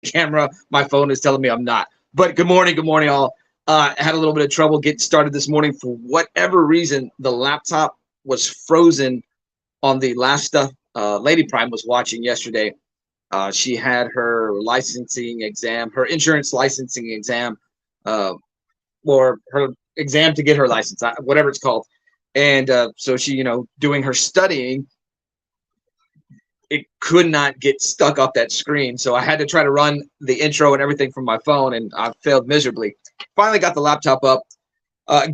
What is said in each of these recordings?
camera. My phone is telling me I'm not. But good morning, all. I had a little bit of trouble getting started this morning. For whatever reason, the laptop was frozen on the last stuff Lady Prime was watching yesterday. She had her licensing exam, her insurance licensing exam, uh, or her exam to get her license, whatever it's called. And so she, doing her studying, it could not get stuck off that screen. So I had to try to run the intro and everything from my phone, and I failed miserably. Finally got the laptop up.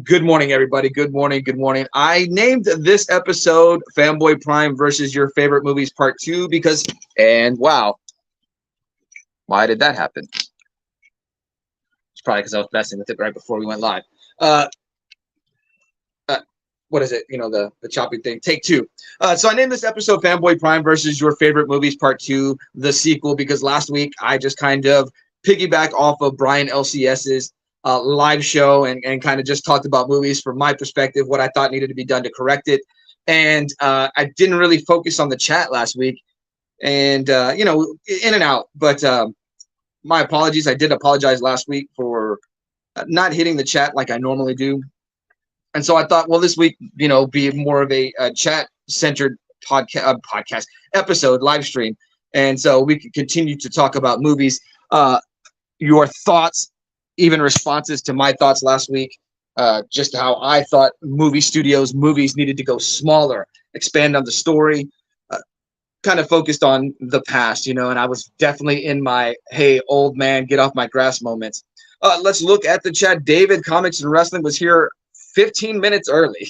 Good morning, everybody. Good morning. Good morning. I named this episode Fanboy Prime versus Your Favorite Movies Part 2 because, and wow, why did that happen? It's probably because I was messing with it right before we went live. What is it? The choppy thing. Take two. So I named this episode Fanboy Prime versus Your Favorite Movies Part 2, the sequel, because last week I just kind of piggyback off of Brian LCS's live show and kind of just talked about movies from my perspective, what I thought needed to be done to correct it. And I didn't really focus on the chat last week and, in and out. But my apologies. I did apologize last week for not hitting the chat like I normally do. And so I thought, well, this week, be more of a chat-centered podcast episode, live stream. And so we could continue to talk about movies, your thoughts, even responses to my thoughts last week, just how I thought movies needed to go smaller, expand on the story, kind of focused on the past, and I was definitely in my, hey, old man, get off my grass moments. Let's look at the chat. David, Comics and Wrestling, was here 15 minutes early.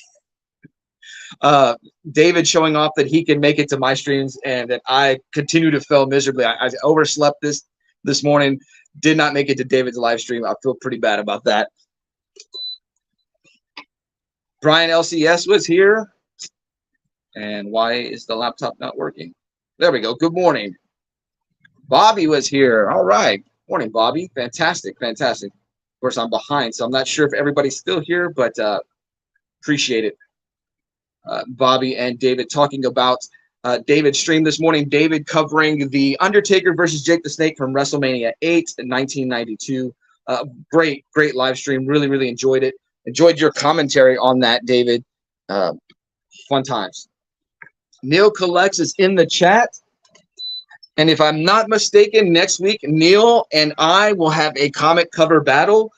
David showing off that he can make it to my streams and that I continue to fail miserably. I overslept this morning, did not make it to David's live stream. I feel pretty bad about that. Brian LCS was here. And why is the laptop not working? There we go. Good morning. Bobby was here. All right. Morning, Bobby. Fantastic. Fantastic. Of course, I'm behind, so I'm not sure if everybody's still here, but appreciate it. Bobby and David talking about David's stream this morning. David covering The Undertaker versus Jake the Snake from WrestleMania 8 in 1992. Great live stream. Really, really enjoyed it. Enjoyed your commentary on that, David. Fun times. Neil Collects is in the chat. And if I'm not mistaken, next week, Neil and I will have a comic cover battle.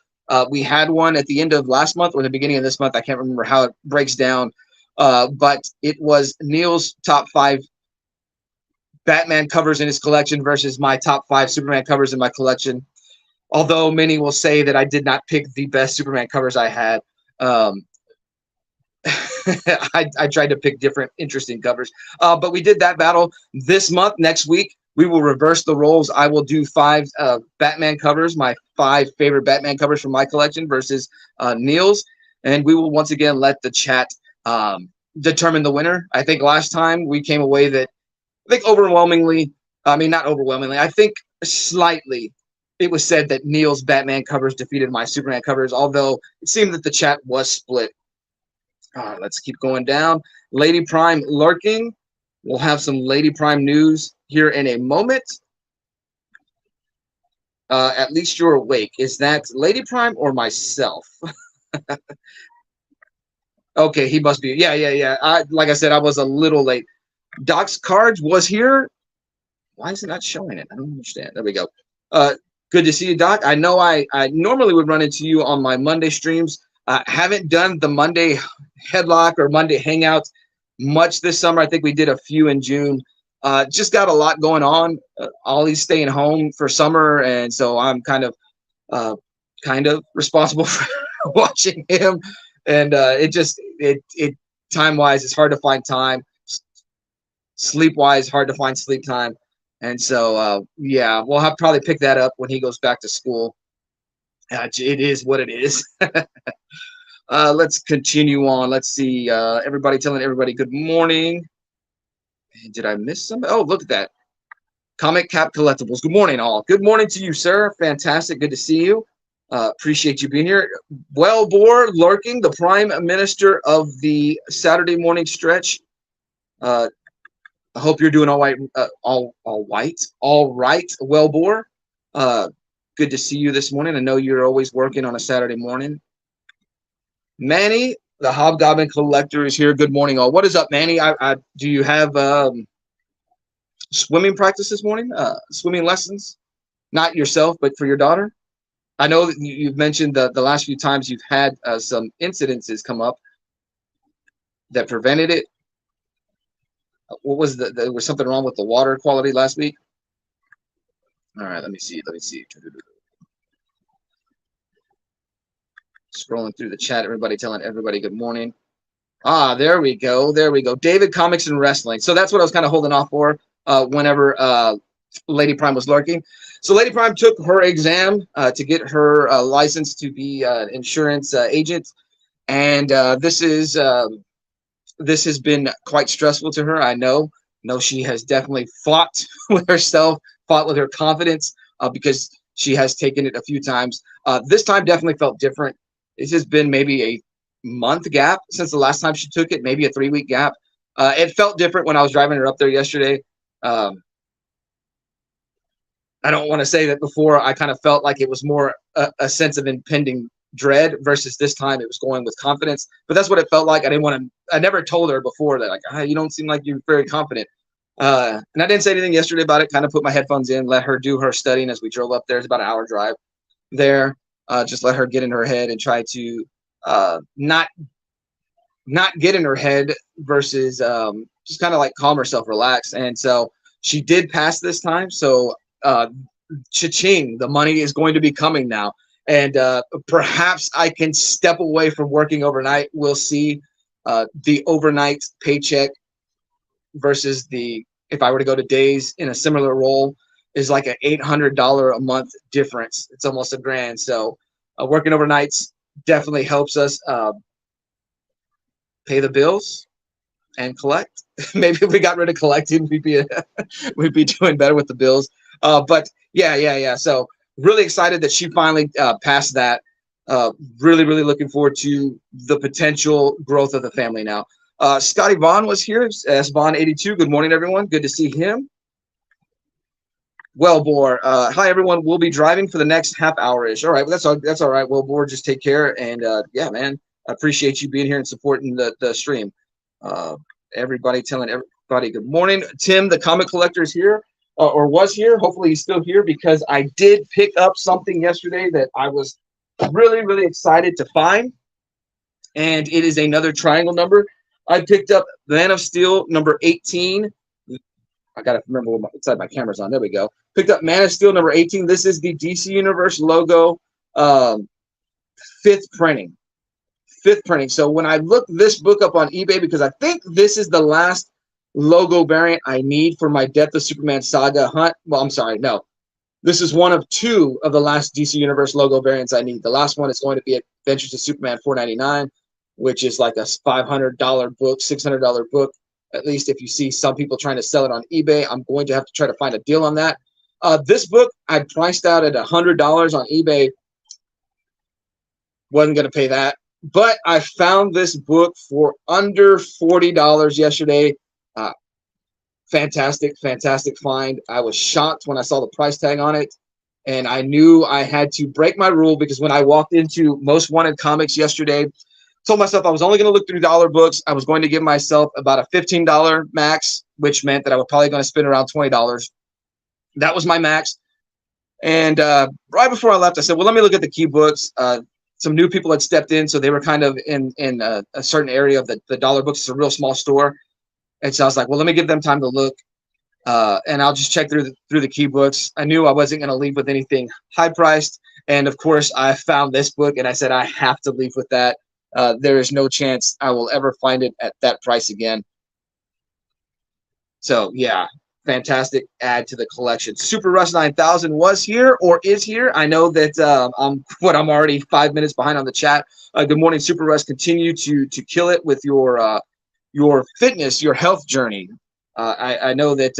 We had one at the end of last month or the beginning of this month. I can't remember how it breaks down. But it was Neil's top 5 Batman covers in his collection versus my top 5 Superman covers in my collection. Although many will say that I did not pick the best Superman covers I had. I tried to pick different interesting covers. But we did that battle this month. Next week, we will reverse the roles. I will do 5 Batman covers, my 5 favorite Batman covers from my collection versus Neil's. And we will once again let the chat determine the winner. I think last time we came away that, overwhelmingly, not overwhelmingly, I think slightly, it was said that Neil's Batman covers defeated my Superman covers, although it seemed that the chat was split. Let's keep going down. Lady Prime lurking. We'll have some Lady Prime news here in a moment. At least you're awake. Is that Lady Prime or myself? Okay, he must be. Yeah. Like I said, I was a little late. Doc's Cards was here. Why is it not showing it? I don't understand. There we go. Good to see you, Doc. I know I normally would run into you on my Monday streams. Haven't done the Monday headlock or Monday hangouts much this summer. I think we did a few in June. Just got a lot going on. Ollie's staying home for summer, and so I'm kind of responsible for watching him. And it time wise, it's hard to find time. Sleep wise, hard to find sleep time. And so we'll have to probably pick that up when he goes back to school. It is what it is. Let's continue on. Let's see. Everybody telling everybody good morning. Did I miss somebody? Oh, look at that. Comic Cap Collectibles. Good morning, all. Good morning to you, sir. Fantastic. Good to see you. Appreciate you being here. Wellbore lurking, the Prime Minister of the Saturday morning stretch. I hope you're doing all right. All right. Wellbore. Good to see you this morning. I know you're always working on a Saturday morning. Manny, the Hobgoblin Collector, is here. Good morning, all. What is up, Manny? Do you have swimming practice this morning? Swimming lessons? Not yourself, but for your daughter? I know that you've mentioned the last few times you've had some incidences come up that prevented it. What was there was something wrong with the water quality last week? All right, let me see. Scrolling through the chat, everybody telling everybody good morning. There we go. David, Comics and Wrestling. So that's what I was kind of holding off for whenever Lady Prime was lurking. So Lady Prime took her exam to get her license to be an insurance agent. And this has been quite stressful to her. I know. No, she has definitely fought with herself, fought with her confidence because she has taken it a few times. This time definitely felt different. This has been maybe a month gap since the last time she took it, maybe a 3-week gap. It felt different when I was driving her up there yesterday. I don't want to say that before. I kind of felt like it was more a sense of impending dread versus this time it was going with confidence. But that's what it felt like. I never told her before that, like, you don't seem like you're very confident. And I didn't say anything yesterday about it. Kind of put my headphones in, let her do her studying as we drove up there. It's about an hour drive there. Just let her get in her head and try to not get in her head versus just kind of like calm herself, relax. And so she did pass this time. So cha-ching, the money is going to be coming now. And perhaps I can step away from working overnight. We'll see the overnight paycheck versus if I were to go to days in a similar role is like an $800 a month difference. It's almost $1,000. So working overnights definitely helps us pay the bills and collect. Maybe if we got rid of collecting, we'd be doing better with the bills. But yeah. So really excited that she finally passed that. Really looking forward to the potential growth of the family now. Scotty Vaughn was here. S Vaughn 82. Good morning, everyone. Good to see him. Wellbore. Hi, everyone. We'll be driving for the next half hour-ish. All right. Well, that's all right. Wellbore, just take care. And yeah, man, I appreciate you being here and supporting the stream. Everybody telling everybody good morning. Tim, the comic collector, is here or was here. Hopefully he's still here because I did pick up something yesterday that I was really excited to find. And it is another triangle number. I picked up Man of Steel number 18. I got to remember what side my camera's on. There we go. Picked up Man of Steel number 18. This is the DC Universe logo, fifth printing. So when I looked this book up on eBay, because I think this is the last logo variant I need for my Death of Superman saga hunt. Well, I'm sorry, no. This is one of 2 of the last DC Universe logo variants I need. The last one is going to be Adventures of Superman 499, which is like a $500 book, $600 book. At least if you see some people trying to sell it on eBay, I'm going to have to try to find a deal on that. This book I priced out at $100 on eBay. Wasn't going to pay that. But I found this book for under $40 yesterday. Fantastic find. I was shocked when I saw the price tag on it. And I knew I had to break my rule because when I walked into Most Wanted Comics yesterday, told myself I was only going to look through dollar books. I was going to give myself about a $15 max, which meant that I was probably going to spend around $20. That was my max. And right before I left, I said, well, let me look at the key books. Some new people had stepped in, so they were kind of in a certain area of the dollar books. It's a real small store. And so I was like, well, let me give them time to look. And I'll just check through the key books. I knew I wasn't going to leave with anything high priced. And of course, I found this book and I said, I have to leave with that. There is no chance I will ever find it at that price again. So yeah, fantastic add to the collection. Super Rush 9000 was here or is here. I know that I'm already 5 minutes behind on the chat. Good morning, Super Rush. Continue to kill it with your fitness, your health journey. I know that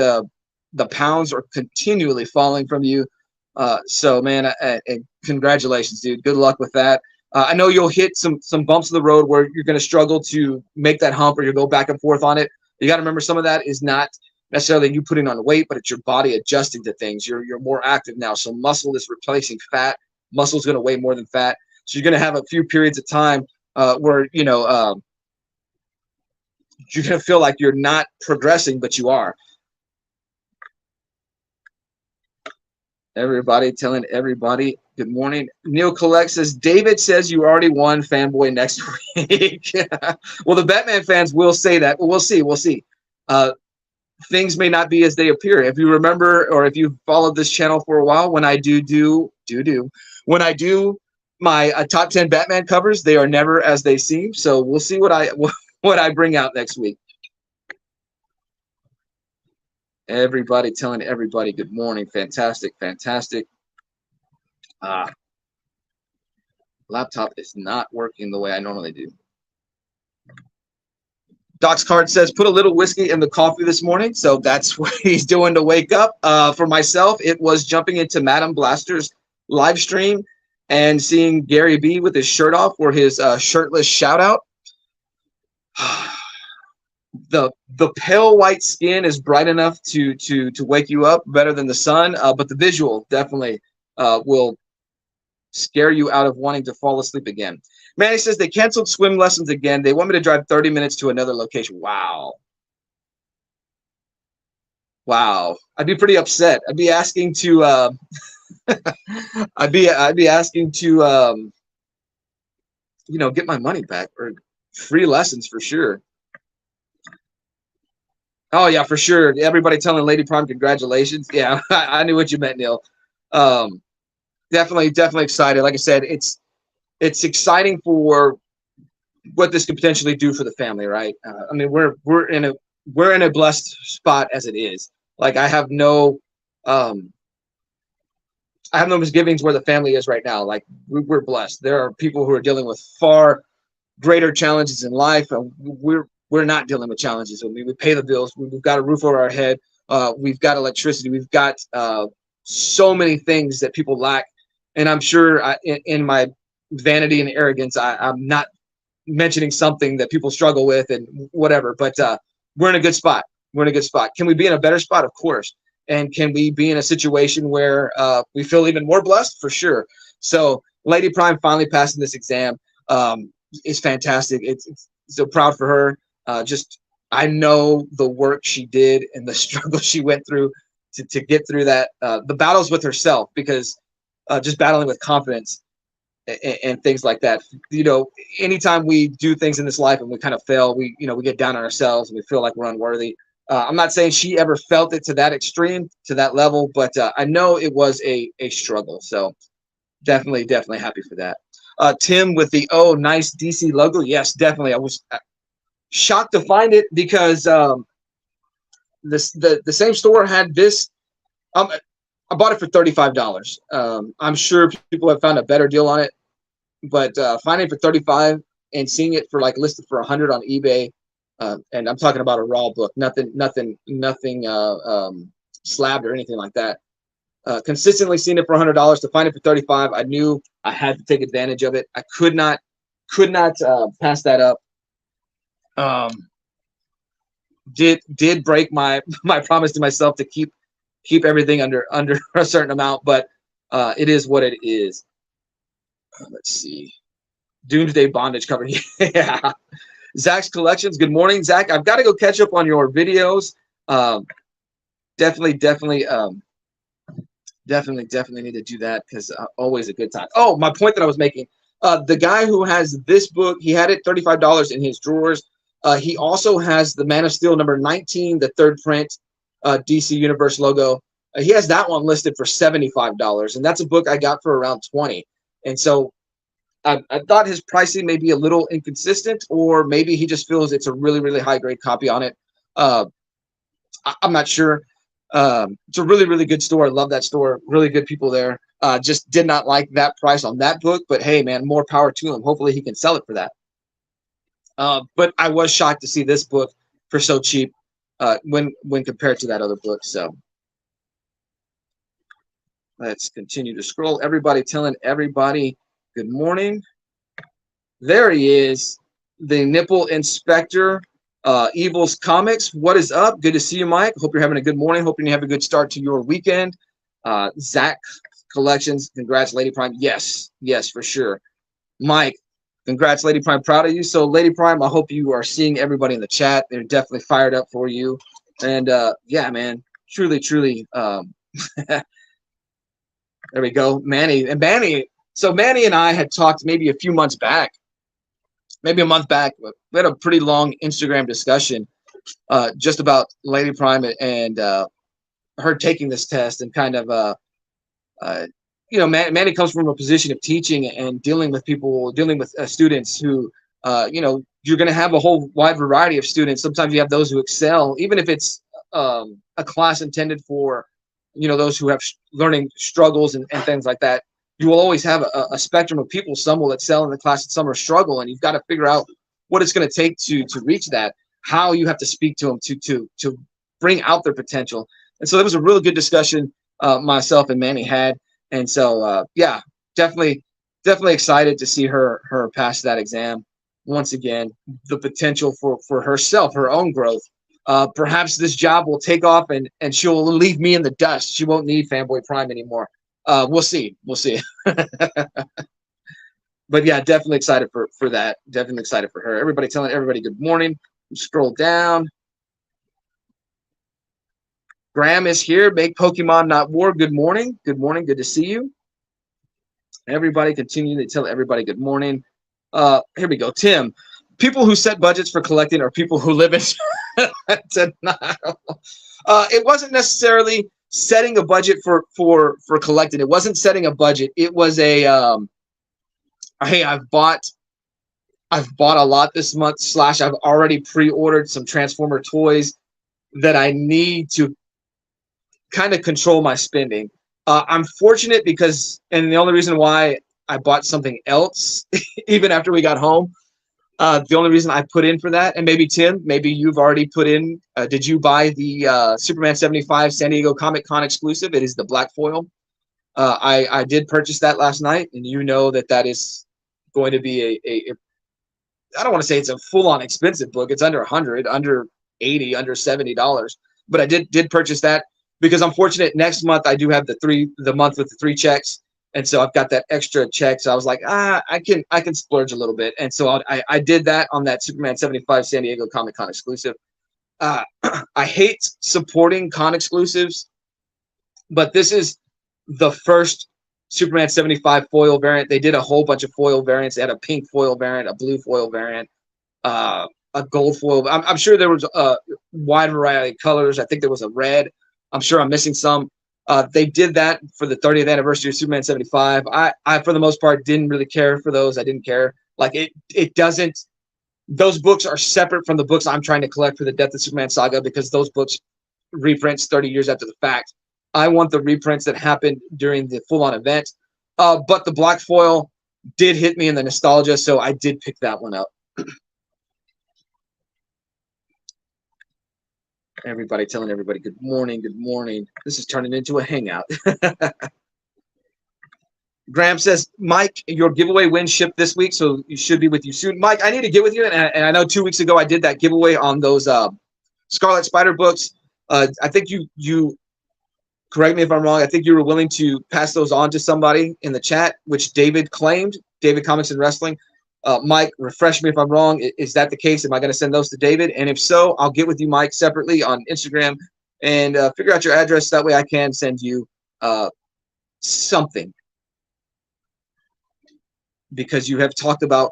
the pounds are continually falling from you. So man, congratulations, dude. Good luck with that. I know you'll hit some bumps in the road where you're going to struggle to make that hump or you'll go back and forth on it. You got to remember some of that is not necessarily you putting on weight, but it's your body adjusting to things. You're more active now. So muscle is replacing fat. Muscle is going to weigh more than fat. So you're going to have a few periods of time where, you're going to feel like you're not progressing, but you are. Everybody telling everybody good morning. Neil Collect says, David says you already won, fanboy, next week. Well, the Batman fans will say that. We'll see. We'll see. Things may not be as they appear. If you remember, or if you've followed this channel for a while, when I when I do my top 10 Batman covers, they are never as they seem. So we'll see what I bring out next week. Everybody telling everybody good morning. Fantastic, fantastic. Laptop is not working the way I normally do. Doc's card says, put a little whiskey in the coffee this morning. So that's what he's doing to wake up. For myself, it was jumping into Madam Blaster's live stream and seeing Gary B with his shirt off for his shirtless shout out. The pale white skin is bright enough to wake you up better than the sun, but the visual definitely will scare you out of wanting to fall asleep again. Manny says they canceled swim lessons again. They want me to drive 30 minutes to another location. Wow. Wow. I'd be pretty upset. I'd be asking to I'd be asking to get my money back, or free lessons for sure. Oh yeah, for sure. Everybody telling Lady Prime congratulations. Yeah, I knew what you meant, Neil. Definitely excited. Like I said, it's exciting for what this could potentially do for the family, right? I mean, we're in a blessed spot as it is. Like I have no misgivings where the family is right now. Like we're blessed. There are people who are dealing with far greater challenges in life, and we're not dealing with challenges. I mean, we pay the bills. We've got a roof over our head. We've got electricity. We've got so many things that people lack. And I'm sure in my vanity and arrogance, I'm not mentioning something that people struggle with and whatever. But we're in a good spot. We're in a good spot. Can we be in a better spot? Of course. And can we be in a situation where we feel even more blessed? For sure. So Lady Prime finally passing this exam is fantastic. It's so proud for her. I know the work she did and the struggle she went through to get through that, the battles with herself, because just battling with confidence and things like that. Anytime we do things in this life and we kind of fail, we get down on ourselves and we feel like we're unworthy. I'm not saying she ever felt it to that extreme, to that level, but I know it was a struggle. So definitely happy for that. Tim with the nice DC logo. Yes, definitely. I was shocked to find it because the same store had this. I bought it for $35. I'm sure people have found a better deal on it, but finding it for $35 and seeing it for like listed for $100 on eBay, and I'm talking about a raw book, nothing slabbed or anything like that. Consistently seeing it for $100 to find it for $35, I knew I had to take advantage of it. I could not pass that up. Did break my promise to myself to keep everything under a certain amount, but it is what it is. Let's see. Doomsday Bondage cover. Yeah. Zach's Collections. Good morning, Zach. I've got to go catch up on your videos. Definitely need to do that, because always a good time. Oh, my point that I was making. The guy who has this book, he had it $35 in his drawers. He also has the Man of Steel number 19, the third print, DC Universe logo. He has that one listed for $75, and that's a book I got for around $20. And so I thought his pricing may be a little inconsistent, or maybe he just feels it's a really, really high grade copy on it. I'm not sure. It's a really, really good store. I love that store. Really good people there. Just did not like that price on that book, but hey, man, more power to him. Hopefully he can sell it for that. But I was shocked to see this book for so cheap when compared to that other book. So let's continue to scroll. Everybody telling everybody good morning. There he is, the nipple inspector. Evil's Comics, what is up? Good to see you, Mike. Hope you're having a good morning. Hoping you have a good start to your weekend. Zach Collections, congrats, Lady Prime. Yes, for sure. Mike, congrats, Lady Prime. Proud of you. So, Lady Prime, I hope you are seeing everybody in the chat. They're definitely fired up for you. And yeah, man, truly. There we go, Manny. And Manny, so Manny and I had talked maybe a few months back, maybe a month back. We had a pretty long Instagram discussion just about Lady Prime and her taking this test and kind of Manny comes from a position of teaching and dealing with people, dealing with students who, you're going to have a whole wide variety of students. Sometimes you have those who excel, even if it's a class intended for, those who have learning struggles and things like that. You will always have a spectrum of people. Some will excel in the class and some are struggle, and you've got to figure out what it's going to take to reach that, how you have to speak to them to bring out their potential. And so there was a really good discussion myself and Manny had. And so, yeah, definitely excited to see her pass that exam. Once again, the potential for herself, her own growth. Perhaps this job will take off and she'll leave me in the dust. She won't need Fanboy Prime anymore. We'll see. But yeah, definitely excited for that. Definitely excited for her. Everybody telling everybody good morning. Scroll down. Graham is here. Make Pokemon not war. Good morning. Good morning. Good to see you. Everybody continue to tell everybody good morning. Here we go. Tim, people who set budgets for collecting are people who live in denial. It wasn't necessarily setting a budget for collecting. It wasn't setting a budget. It was a hey, I've bought a lot this month. / I've already pre-ordered some Transformer toys that I need to kind of control my spending. I'm fortunate because, and the only reason why I bought something else, even after we got home, the only reason I put in for that, and maybe Tim, maybe you've already put in, did you buy the Superman 75 San Diego Comic Con exclusive? It is the black foil. I did purchase that last night, and you know that is going to be I don't want to say it's a full-on expensive book. It's under 100, under 80, under $70. But I did purchase that because I'm fortunate. Next month I do have the month with the 3 checks, and so I've got that extra check. So I was like, I can splurge a little bit, and so I did that on that Superman 75 San Diego Comic Con exclusive. I hate supporting con exclusives, but this is the first Superman 75 foil variant. They did a whole bunch of foil variants. They had a pink foil variant, a blue foil variant, a gold foil. I'm sure there was a wide variety of colors. I think there was a red. I'm sure I'm missing some. They did that for the 30th anniversary of Superman 75. I for the most part, didn't really care for those. I didn't care. Like it doesn't. Those books are separate from the books I'm trying to collect for the Death of Superman saga because those books reprints 30 years after the fact. I want the reprints that happened during the full-on event. But the black foil did hit me in the nostalgia, so I did pick that one up. Everybody telling everybody good morning, good morning. This is turning into a hangout. Graham says, Mike, your giveaway win shipped this week, so you should be with you soon. Mike, I need to get with you, and I know 2 weeks ago I did that giveaway on those Scarlet Spider books. I think you correct me if I'm wrong. I think you were willing to pass those on to somebody in the chat, which David claimed, David Comics and Wrestling. Mike, refresh me if I'm wrong. Is that the case? Am I going to send those to David? And if so, I'll get with you, Mike, separately on Instagram and figure out your address. That way I can send you something. Because you have talked about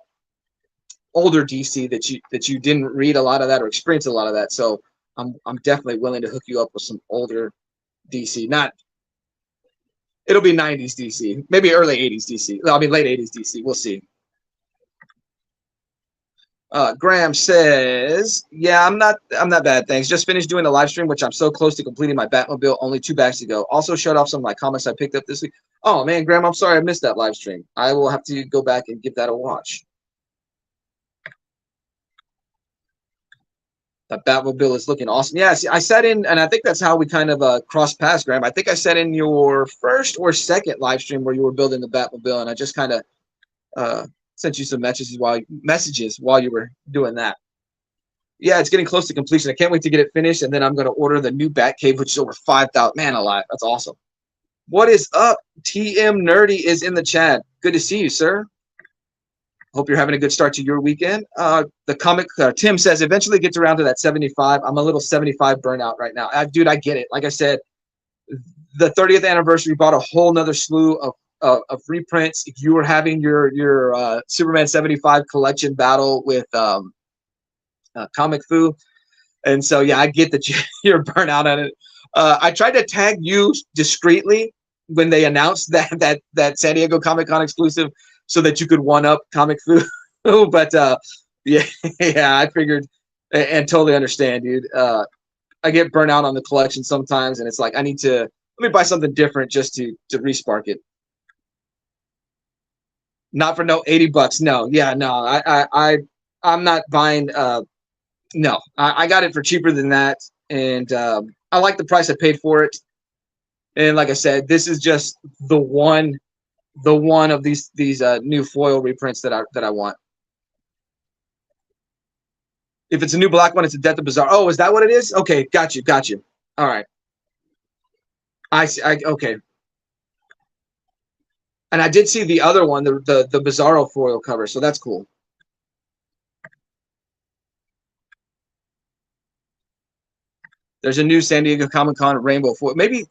older DC that you didn't read a lot of that or experience a lot of that. So I'm definitely willing to hook you up with some older DC. It'll be 90s DC, maybe early 80s DC. I mean late 80s DC. We'll see. Graham says, yeah, I'm not bad, thanks. Just finished doing the live stream, which I'm so close to completing my Batmobile only 2 bags to go. Also showed off some of my comics I picked up this week. Oh man, Graham, I'm sorry I missed that live stream. I will have to go back and give that a watch. That Batmobile is looking awesome. Yeah, see, I sat in, and I think that's how we kind of crossed paths, Graham. I think I sat in your first or second live stream where you were building the Batmobile, and I just kind of sent you some messages while you were doing that. Yeah, it's getting close to completion. I can't wait to get it finished, and then I'm going to order the new Batcave, which is over 5,000. Man alive, that's awesome. What is up? TM Nerdy is in the chat. Good to see you, sir. Hope you're having a good start to your weekend. The comic, Tim says, eventually gets around to that 75. I'm a little 75 burnout right now. Dude, I get it. Like I said, the 30th anniversary bought a whole nother slew of reprints. You were having your Superman 75 collection battle with Comic Fu. And so, yeah, I get that you're burnt out on it. I tried to tag you discreetly when they announced that San Diego Comic-Con exclusive so that you could one-up Comic Fu. But, yeah, I figured and totally understand, dude. I get burnt out on the collection sometimes, and it's like I need to let me buy something different just to respark it. Not for no $80. No, yeah, no. I'm not buying. No, I got it for cheaper than that, and I like the price I paid for it. And like I said, this is just the one of these new foil reprints that I want. If it's a new black one, it's a Death of Bizarre. Oh, is that what it is? Okay, got you. All right. I see. Okay. And I did see the other one, the Bizarro foil cover, so that's cool. There's a new San Diego Comic-Con rainbow foil. Maybe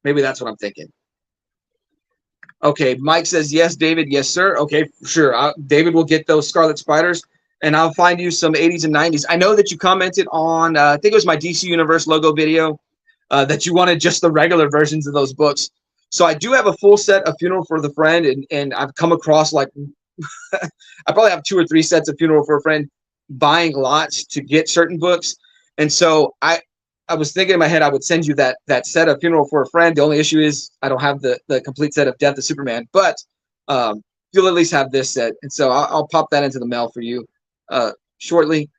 that's what I'm thinking. Okay, Mike says, yes, David. Yes, sir. Okay, sure. David will get those Scarlet Spiders, and I'll find you some 80s and 90s. I know that you commented on, I think it was my DC Universe logo video, that you wanted just the regular versions of those books. So I do have a full set of Funeral for the Friend, and I've come across like I probably have 2 or 3 sets of Funeral for a Friend buying lots to get certain books. And so I was thinking in my head I would send you that set of Funeral for a Friend. The only issue is I don't have the complete set of Death of Superman, but you'll at least have this set. And so I'll pop that into the mail for you shortly.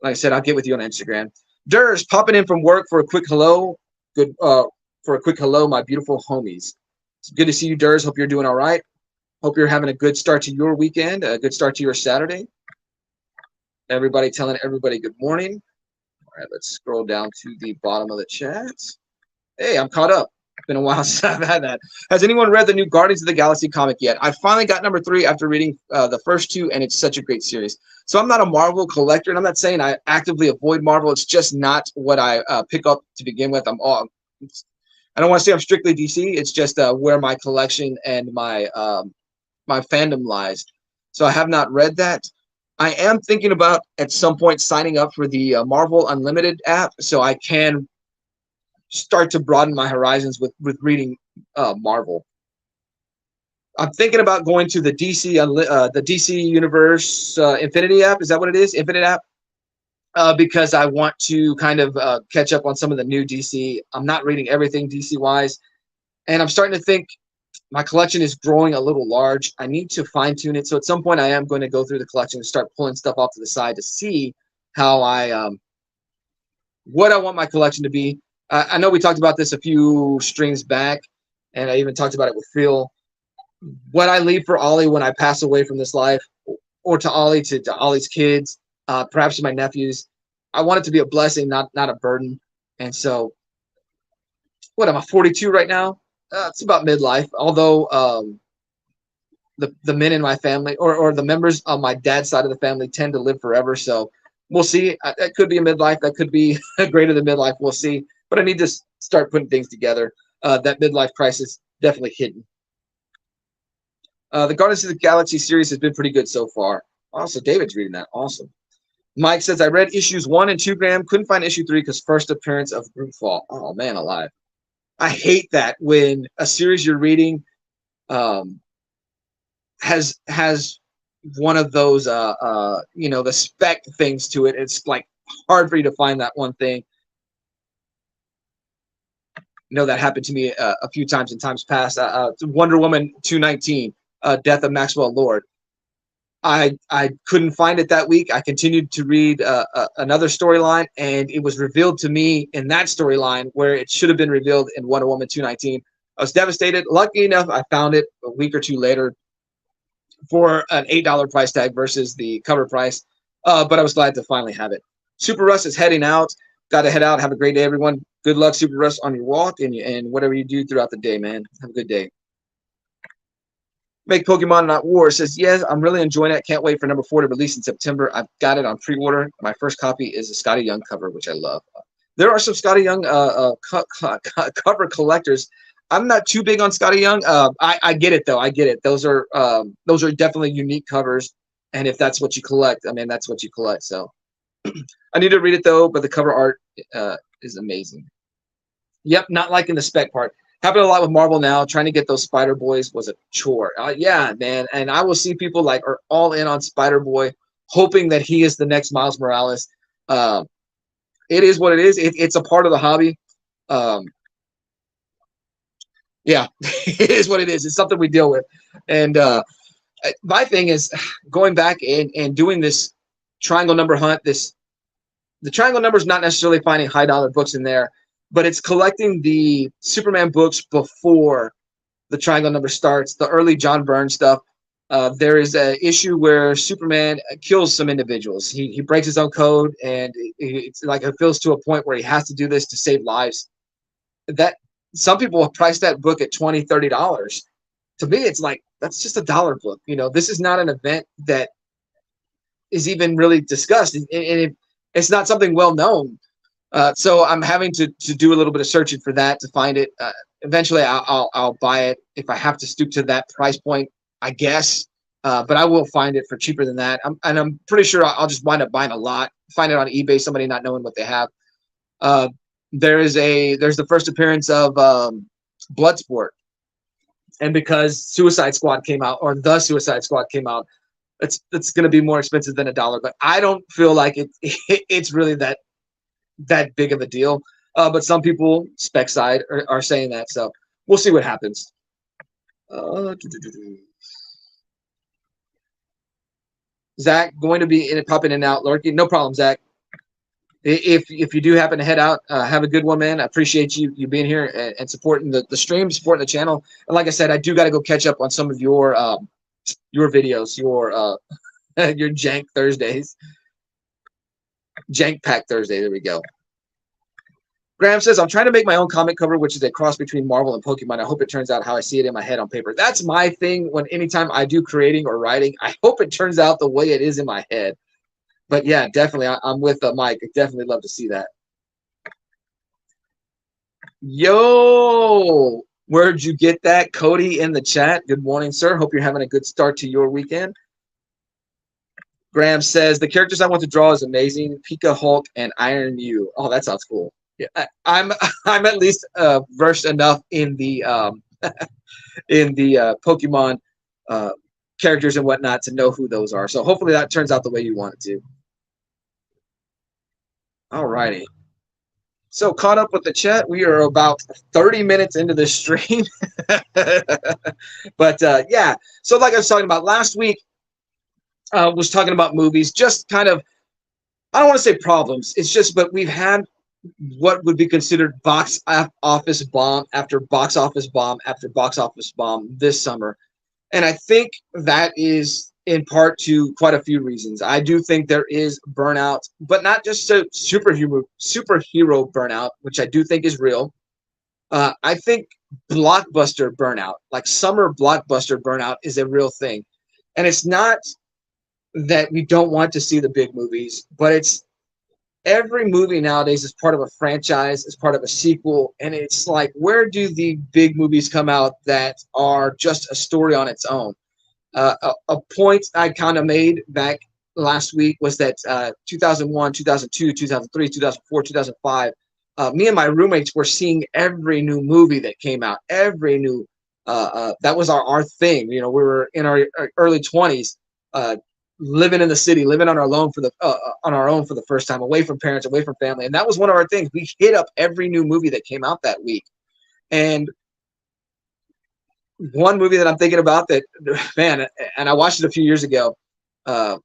Like I said, I'll get with you on Instagram. Durs popping in from work for a quick hello. Good for a quick hello, my beautiful homies. It's good to see you, Durs. Hope you're doing all right. Hope you're having a good start to your weekend, a good start to your Saturday. Everybody telling everybody good morning. All right, let's scroll down to the bottom of the chat. Hey, I'm caught up. It's been a while since I've had that. Has anyone read the new Guardians of the Galaxy comic yet? I finally got number 3 after reading the first 2, and it's such a great series. So I'm not a Marvel collector, and I'm not saying I actively avoid Marvel. It's just not what I pick up to begin with. I don't want to say I'm strictly DC. It's just where my collection and my my fandom lies. So I have not read that. I am thinking about at some point signing up for the Marvel Unlimited app so I can start to broaden my horizons with reading Marvel. I'm thinking about going to the DC Universe Infinity app. Is that what it is? Infinite app? Because I want to kind of catch up on some of the new DC. I'm not reading everything DC-wise. And I'm starting to think my collection is growing a little large. I need to fine-tune it. So at some point, I am going to go through the collection and start pulling stuff off to the side to see how what I want my collection to be. I know we talked about this a few streams back, and I even talked about it with Phil. What I leave for Ollie when I pass away from this life, or to Ollie, to Ollie's kids, perhaps to my nephews, I want it to be a blessing, not a burden. And so, what am I, 42 right now? It's about midlife. Although the men in my family, or the members on my dad's side of the family, tend to live forever. So we'll see. That could be a midlife. That could be greater than midlife. We'll see. But I need to start putting things together. That midlife crisis definitely hidden. The Guardians of the Galaxy series has been pretty good so far. Also, David's reading that. Awesome. Mike says, I read issues 1 and 2, Graham. Couldn't find issue 3 because first appearance of Grootfall. Oh, man alive. I hate that when a series you're reading has one of those, the spec things to it. It's like hard for you to find that one thing. That happened to me a few times in times past. Wonder Woman 219, Death of Maxwell Lord. I couldn't find it that week. I continued to read another storyline, and it was revealed to me in that storyline where it should have been revealed in Wonder Woman 219. I was devastated. Lucky enough, I found it a week or 2 later. for an $8 price tag versus the cover price. But I was glad to finally have it. Super Russ is heading out. Got to head out. Have a great day, everyone. Good luck, Super Russ, on your walk and whatever you do throughout the day, man. Have a good day. Make Pokemon Not War says, yes, I'm really enjoying it. Can't wait for number 4 to release in September. I've got it on pre-order. My first copy is a Scotty Young cover, which I love. There are some Scotty Young cover collectors. I'm not too big on Scotty Young. I get it, though. I get it. Those are definitely unique covers. And if that's what you collect, I mean, that's what you collect. So I need to read it, though, but the cover art is amazing. Yep, not liking the spec part. Happened a lot with Marvel now. Trying to get those Spider Boys was a chore. Yeah, man. And I will see people like are all in on Spider Boy, hoping that he is the next Miles Morales. It is what it is. It's a part of the hobby. Yeah, it is what it is. It's something we deal with. And my thing is going back and doing this triangle number hunt. The triangle number is not necessarily finding high dollar books in there, but it's collecting the Superman books before the triangle number starts, the early John Byrne stuff. There is an issue where Superman kills some individuals. He breaks his own code, and it's like it feels to a point where he has to do this to save lives. That some people have priced that book at $20, $30. To me, it's like that's just a dollar book. This is not an event that is even really discussed, and it's not something well known. So I'm having to do a little bit of searching for that to find it. Eventually, I'll buy it if I have to stoop to that price point, I guess. But I will find it for cheaper than that. I'm pretty sure I'll just wind up buying a lot. Find it on eBay, somebody not knowing what they have. There's the first appearance of Bloodsport, and because Suicide Squad came out, or the Suicide Squad came out, it's going to be more expensive than $1. But I don't feel like it's really that big of a deal. But some people, spec side, are saying that. So we'll see what happens. Zach, going to be popping in and out, lurking. No problem, Zach. If you do happen to head out, have a good one, man. I appreciate you being here and supporting the stream, supporting the channel. And like I said, I do got to go catch up on some of your videos, your Jank Thursdays. Jank Pack Thursday. There we go. Graham says, I'm trying to make my own comic cover, which is a cross between Marvel and Pokemon. I hope it turns out how I see it in my head on paper. That's my thing anytime I do creating or writing. I hope it turns out the way it is in my head. But yeah, definitely. I'm with Mike. I definitely love to see that. Yo, where'd you get that? Cody in the chat. Good morning, sir. Hope you're having a good start to your weekend. Graham says, the characters I want to draw is amazing. Pika, Hulk, and Iron Mew. Oh, that sounds cool. Yeah, I'm at least versed enough in the Pokemon characters and whatnot to know who those are. So hopefully that turns out the way you want it to. All righty. So caught up with the chat. We are about 30 minutes into the stream. But yeah, so like I was talking about last week, was talking about movies, just kind of, I don't want to say problems. It's just, but we've had what would be considered box office bomb after box office bomb after box office bomb this summer. And I think that is in part to quite a few reasons. I do think there is burnout, but not just a superhero burnout, which I do think is real. I think blockbuster burnout, like summer blockbuster burnout, is a real thing. And it's not that we don't want to see the big movies, but it's every movie nowadays is part of a franchise, is part of a sequel, and it's like, where do the big movies come out that are just a story on its own? A point I kind of made back last week was that 2001, 2002, 2003, 2004, 2005, me and my roommates were seeing every new movie that came out, every new, that was our thing. We were in our early 20s, living in the city, living on our own for the first time, away from parents, away from family. And that was one of our things. We hit up every new movie that came out that week. And one movie that I'm thinking about that, man, and I watched it a few years ago, The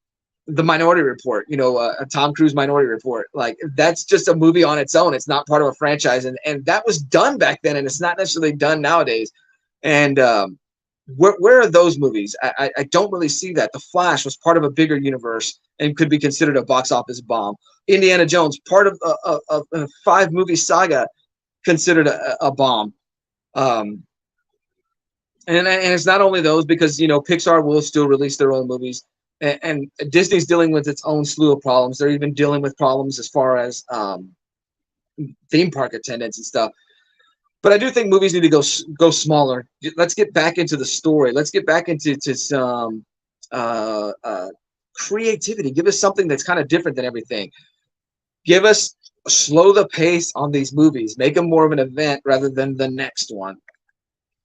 Minority Report, a Tom Cruise Minority Report. Like, that's just a movie on its own. It's not part of a franchise. And that was done back then, and it's not necessarily done nowadays. And Where are those movies? I don't really see that. The Flash was part of a bigger universe and could be considered a box office bomb. Indiana Jones, part of a 5 movie saga, considered a bomb. Um, and it's not only those, because Pixar will still release their own movies, and Disney's dealing with its own slew of problems. They're even dealing with problems as far as theme park attendance and stuff. But I do think movies need to go smaller. Let's get back into the story. Let's get back into some creativity. Give us something that's kind of different than everything. Give us slow the pace on these movies. Make them more of an event rather than the next one.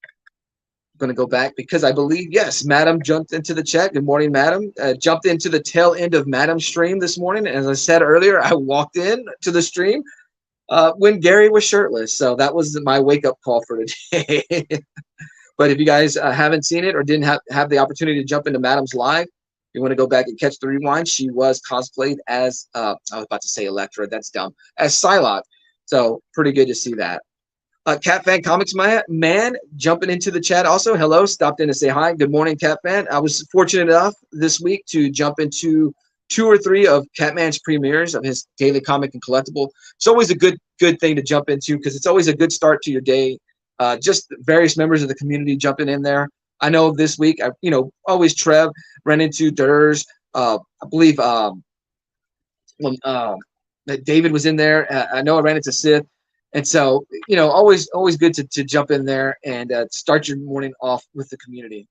I'm going to go back because I believe, yes, Madam jumped into the chat. Good morning, Madam. Jumped into the tail end of Madam's stream this morning. As I said earlier, I walked in to the stream when Gary was shirtless. So that was my wake-up call for today. But if you guys haven't seen it or didn't have the opportunity to jump into Madam's live, you want to go back and catch the rewind. She was cosplayed as, I was about to say Elektra. That's dumb. As Psylocke. So pretty good to see that. Cat Fan Comics Man jumping into the chat also. Hello, stopped in to say hi. Good morning, Cat Fan. I was fortunate enough this week to jump into 2 or 3 of Catman's premieres of his daily comic and collectible. It's always a good thing to jump into because it's always a good start to your day. Just various members of the community jumping in there. I know this week, always Trev ran into Durs. I believe David was in there. I know I ran into Sith. And so, always good to jump in there and start your morning off with the community.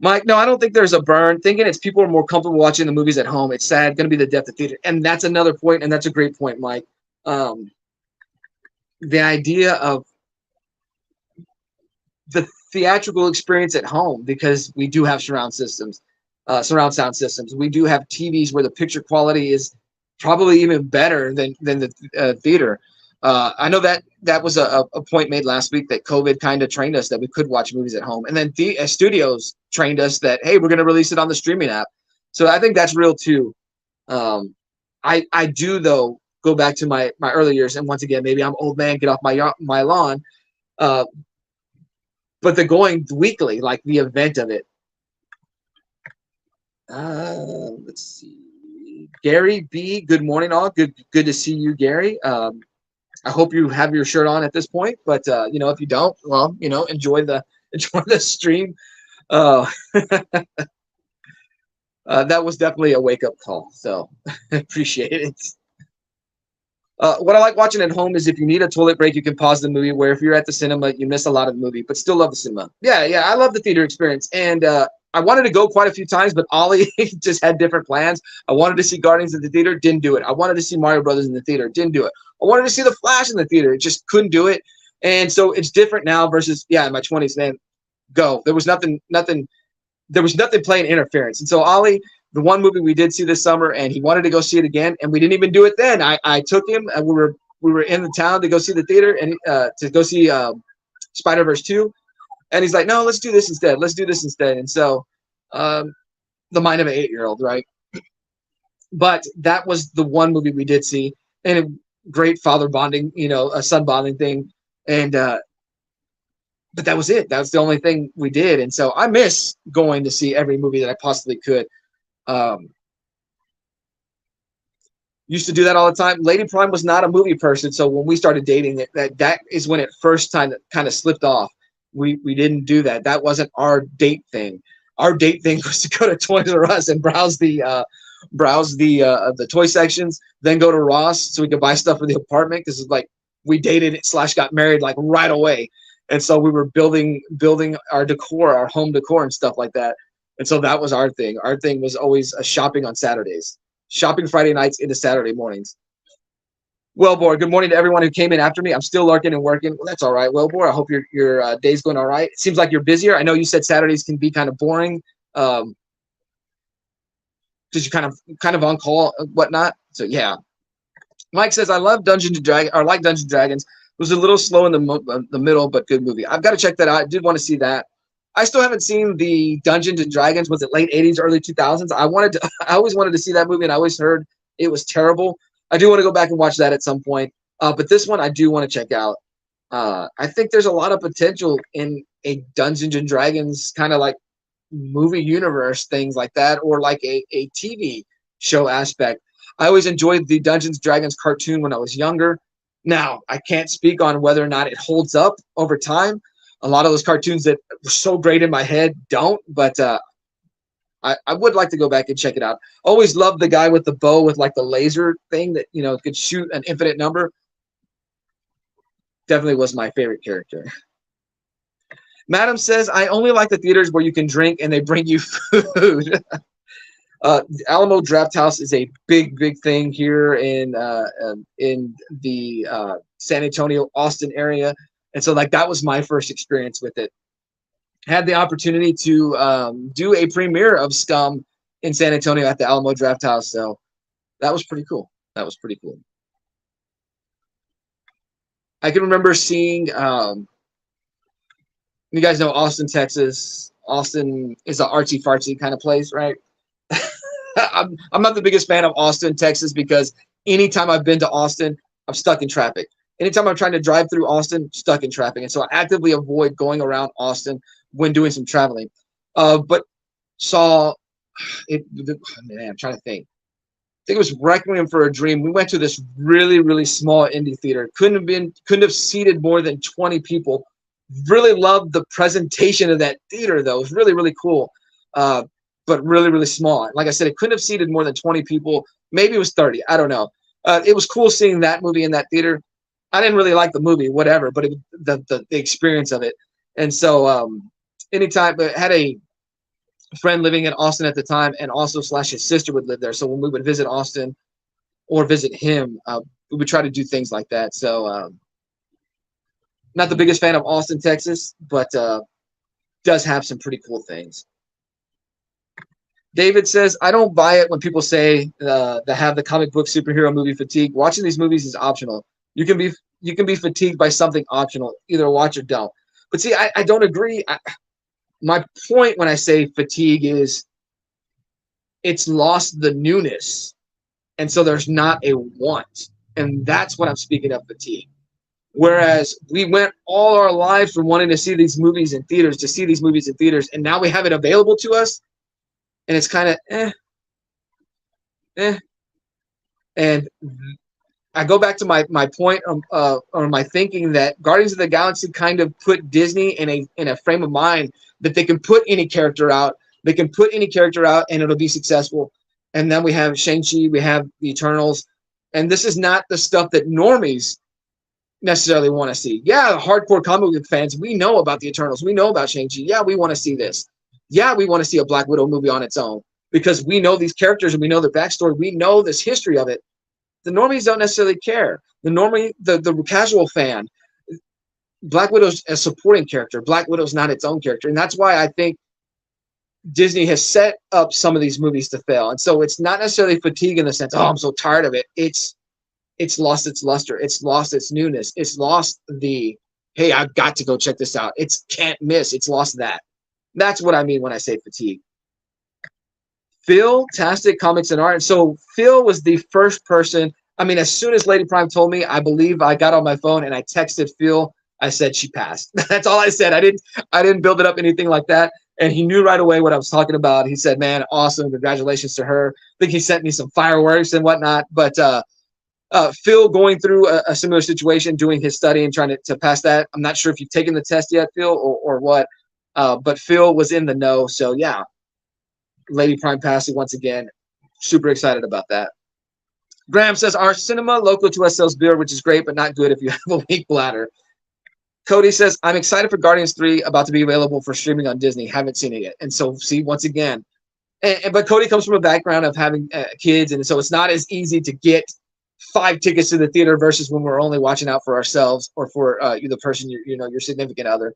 Mike, no, I don't think there's a burn. Thinking it's people are more comfortable watching the movies at home. It's sad. Going to be the depth of theater. And that's another point, and that's a great point, Mike. The idea of the theatrical experience at home, because we do have surround sound systems. We do have TVs where the picture quality is probably even better than the theater. I know that was a point made last week that COVID kind of trained us that we could watch movies at home. And then the studios trained us that, hey, we're going to release it on the streaming app. So I think that's real too. I do, though, go back to my early years. And once again, maybe I'm old man, get off my lawn. But the going weekly, like the event of it. Let's see. Gary B, good morning, all. Good to see you, Gary. I hope you have your shirt on at this point, but if you don't, well, enjoy the stream. That was definitely a wake-up call, so appreciate it. What I like watching at home is if you need a toilet break, you can pause the movie, where if you're at the cinema, you miss a lot of the movie, but still love the cinema. Yeah, I love the theater experience, and I wanted to go quite a few times, but Ollie just had different plans. I wanted to see Guardians in the theater, didn't do it. I wanted to see Mario Brothers in the theater, didn't do it. I wanted to see The Flash in the theater, just couldn't do it. And so it's different now versus, in my 20s, man, go. There was nothing playing interference. And so Ollie, the one movie we did see this summer, and he wanted to go see it again, and we didn't even do it then. I took him, and we were in the town to go see the theater and to go see Spider-Verse 2. And he's like, no, let's do this instead. And so the mind of an 8-year-old, right? But that was the one movie we did see, and a great father bonding, a son bonding thing. And but that was it. That was the only thing we did. And so I miss going to see every movie that I possibly could. Used to do that all the time. Lady Prime was not a movie person. So when we started dating, that is when it first time kind of slipped off. We didn't do that. That wasn't our date thing. Our date thing was to go to Toys R Us and browse the toy sections, then go to Ross so we could buy stuff for the apartment, because like we dated / got married like right away. And so we were building our decor, our home decor and stuff like that. And so that was our thing. Our thing was always shopping on Saturdays, shopping Friday nights into Saturday mornings. Wellbore, good morning to everyone who came in after me. I'm still lurking and working. Well, that's all right, Wellbore. I hope your day's going all right. It seems like you're busier. I know you said Saturdays can be kind of boring because you're kind of on call and whatnot. So yeah. Mike says, I love Dungeons and Dragons, or like Dungeons and Dragons. It was a little slow in the middle, but good movie. I've got to check that out. I did want to see that. I still haven't seen the Dungeons and Dragons. Was it late 80s, early 2000s? I always wanted to see that movie, and I always heard it was terrible. I do want to go back and watch that at some point. But this one I do want to check out. I think there's a lot of potential in a Dungeons and Dragons kind of like movie universe, things like that, or like a TV show aspect. I always enjoyed the Dungeons and Dragons cartoon when I was younger. Now, I can't speak on whether or not it holds up over time. A lot of those cartoons that were so great in my head don't, but I would like to go back and check it out. Always loved the guy with the bow with like the laser thing that, could shoot an infinite number. Definitely was my favorite character. Madam says, I only like the theaters where you can drink and they bring you food. Alamo Draft House is a big, big thing here in the San Antonio, Austin area. And so like that was my first experience with it. Had the opportunity to do a premiere of Scum in San Antonio at the Alamo Draft House. So that was pretty cool. That was pretty cool. I can remember seeing, you guys know Austin, Texas. Austin is an artsy fartsy kind of place, right? I'm not the biggest fan of Austin, Texas, because anytime I've been to Austin, I'm stuck in traffic. Anytime I'm trying to drive through Austin, stuck in traffic. And so I actively avoid going around Austin when doing some traveling. But saw it, man, I'm trying to think. I think it was Requiem for a Dream. We went to this really, really small indie theater. Couldn't have seated more than 20 people. Really loved the presentation of that theater, though. It was really, really cool. But really, really small. Like I said, it couldn't have seated more than 20 people. Maybe it was 30. I don't know. It was cool seeing that movie in that theater. I didn't really like the movie, whatever, but the experience of it. And so anytime, but had a friend living in Austin at the time, and also / his sister would live there. So when we would visit Austin or visit him, we would try to do things like that. So not the biggest fan of Austin, Texas, but does have some pretty cool things. David says, I don't buy it when people say that have the comic book superhero movie fatigue. Watching these movies is optional. You can be fatigued by something optional. Either watch or don't. But see, I don't agree. My point when I say fatigue is it's lost the newness. And so there's not a want. And that's what I'm speaking of fatigue. Whereas we went all our lives from wanting to see these movies in theaters, and now we have it available to us. And it's kind of And I go back to my point or my thinking that Guardians of the Galaxy kind of put Disney in a frame of mind that they can put any character out. They can put any character out and it'll be successful. And then we have Shang-Chi, we have the Eternals. And this is not the stuff that normies necessarily want to see. Yeah, hardcore comic book fans, we know about the Eternals. We know about Shang-Chi. Yeah, we want to see this. Yeah, we want to see a Black Widow movie on its own because we know these characters and we know their backstory. We know this history of it. The normies don't necessarily care. The casual fan, Black Widow's a supporting character. Black Widow's not its own character. And that's why I think Disney has set up some of these movies to fail. And so it's not necessarily fatigue in the sense, oh, I'm so tired of it. It's lost its luster. It's lost its newness. It's lost the, hey, I've got to go check this out. It's can't miss. It's lost that. That's what I mean when I say fatigue. Phil, Tastic Comics and Art. And so Phil was the first person. I mean, as soon as Lady Prime told me, I believe I got on my phone and I texted Phil. I said she passed. That's all I said. I didn't build it up anything like that. And he knew right away what I was talking about. He said, man, awesome. Congratulations to her. I think he sent me some fireworks and whatnot. But Phil going through a similar situation, doing his study and trying to pass that. I'm not sure if you've taken the test yet, Phil, or what. But Phil was in the know. So, yeah, Lady Prime passing once again. Super excited about that. Graham says, our cinema local to us sells beer, which is great, but not good if you have a weak bladder. Cody says, I'm excited for Guardians 3 about to be available for streaming on Disney. Haven't seen it yet. And so, see, once again. But Cody comes from a background of having kids, and so it's not as easy to get 5 tickets to the theater versus when we're only watching out for ourselves or for the person, your significant other.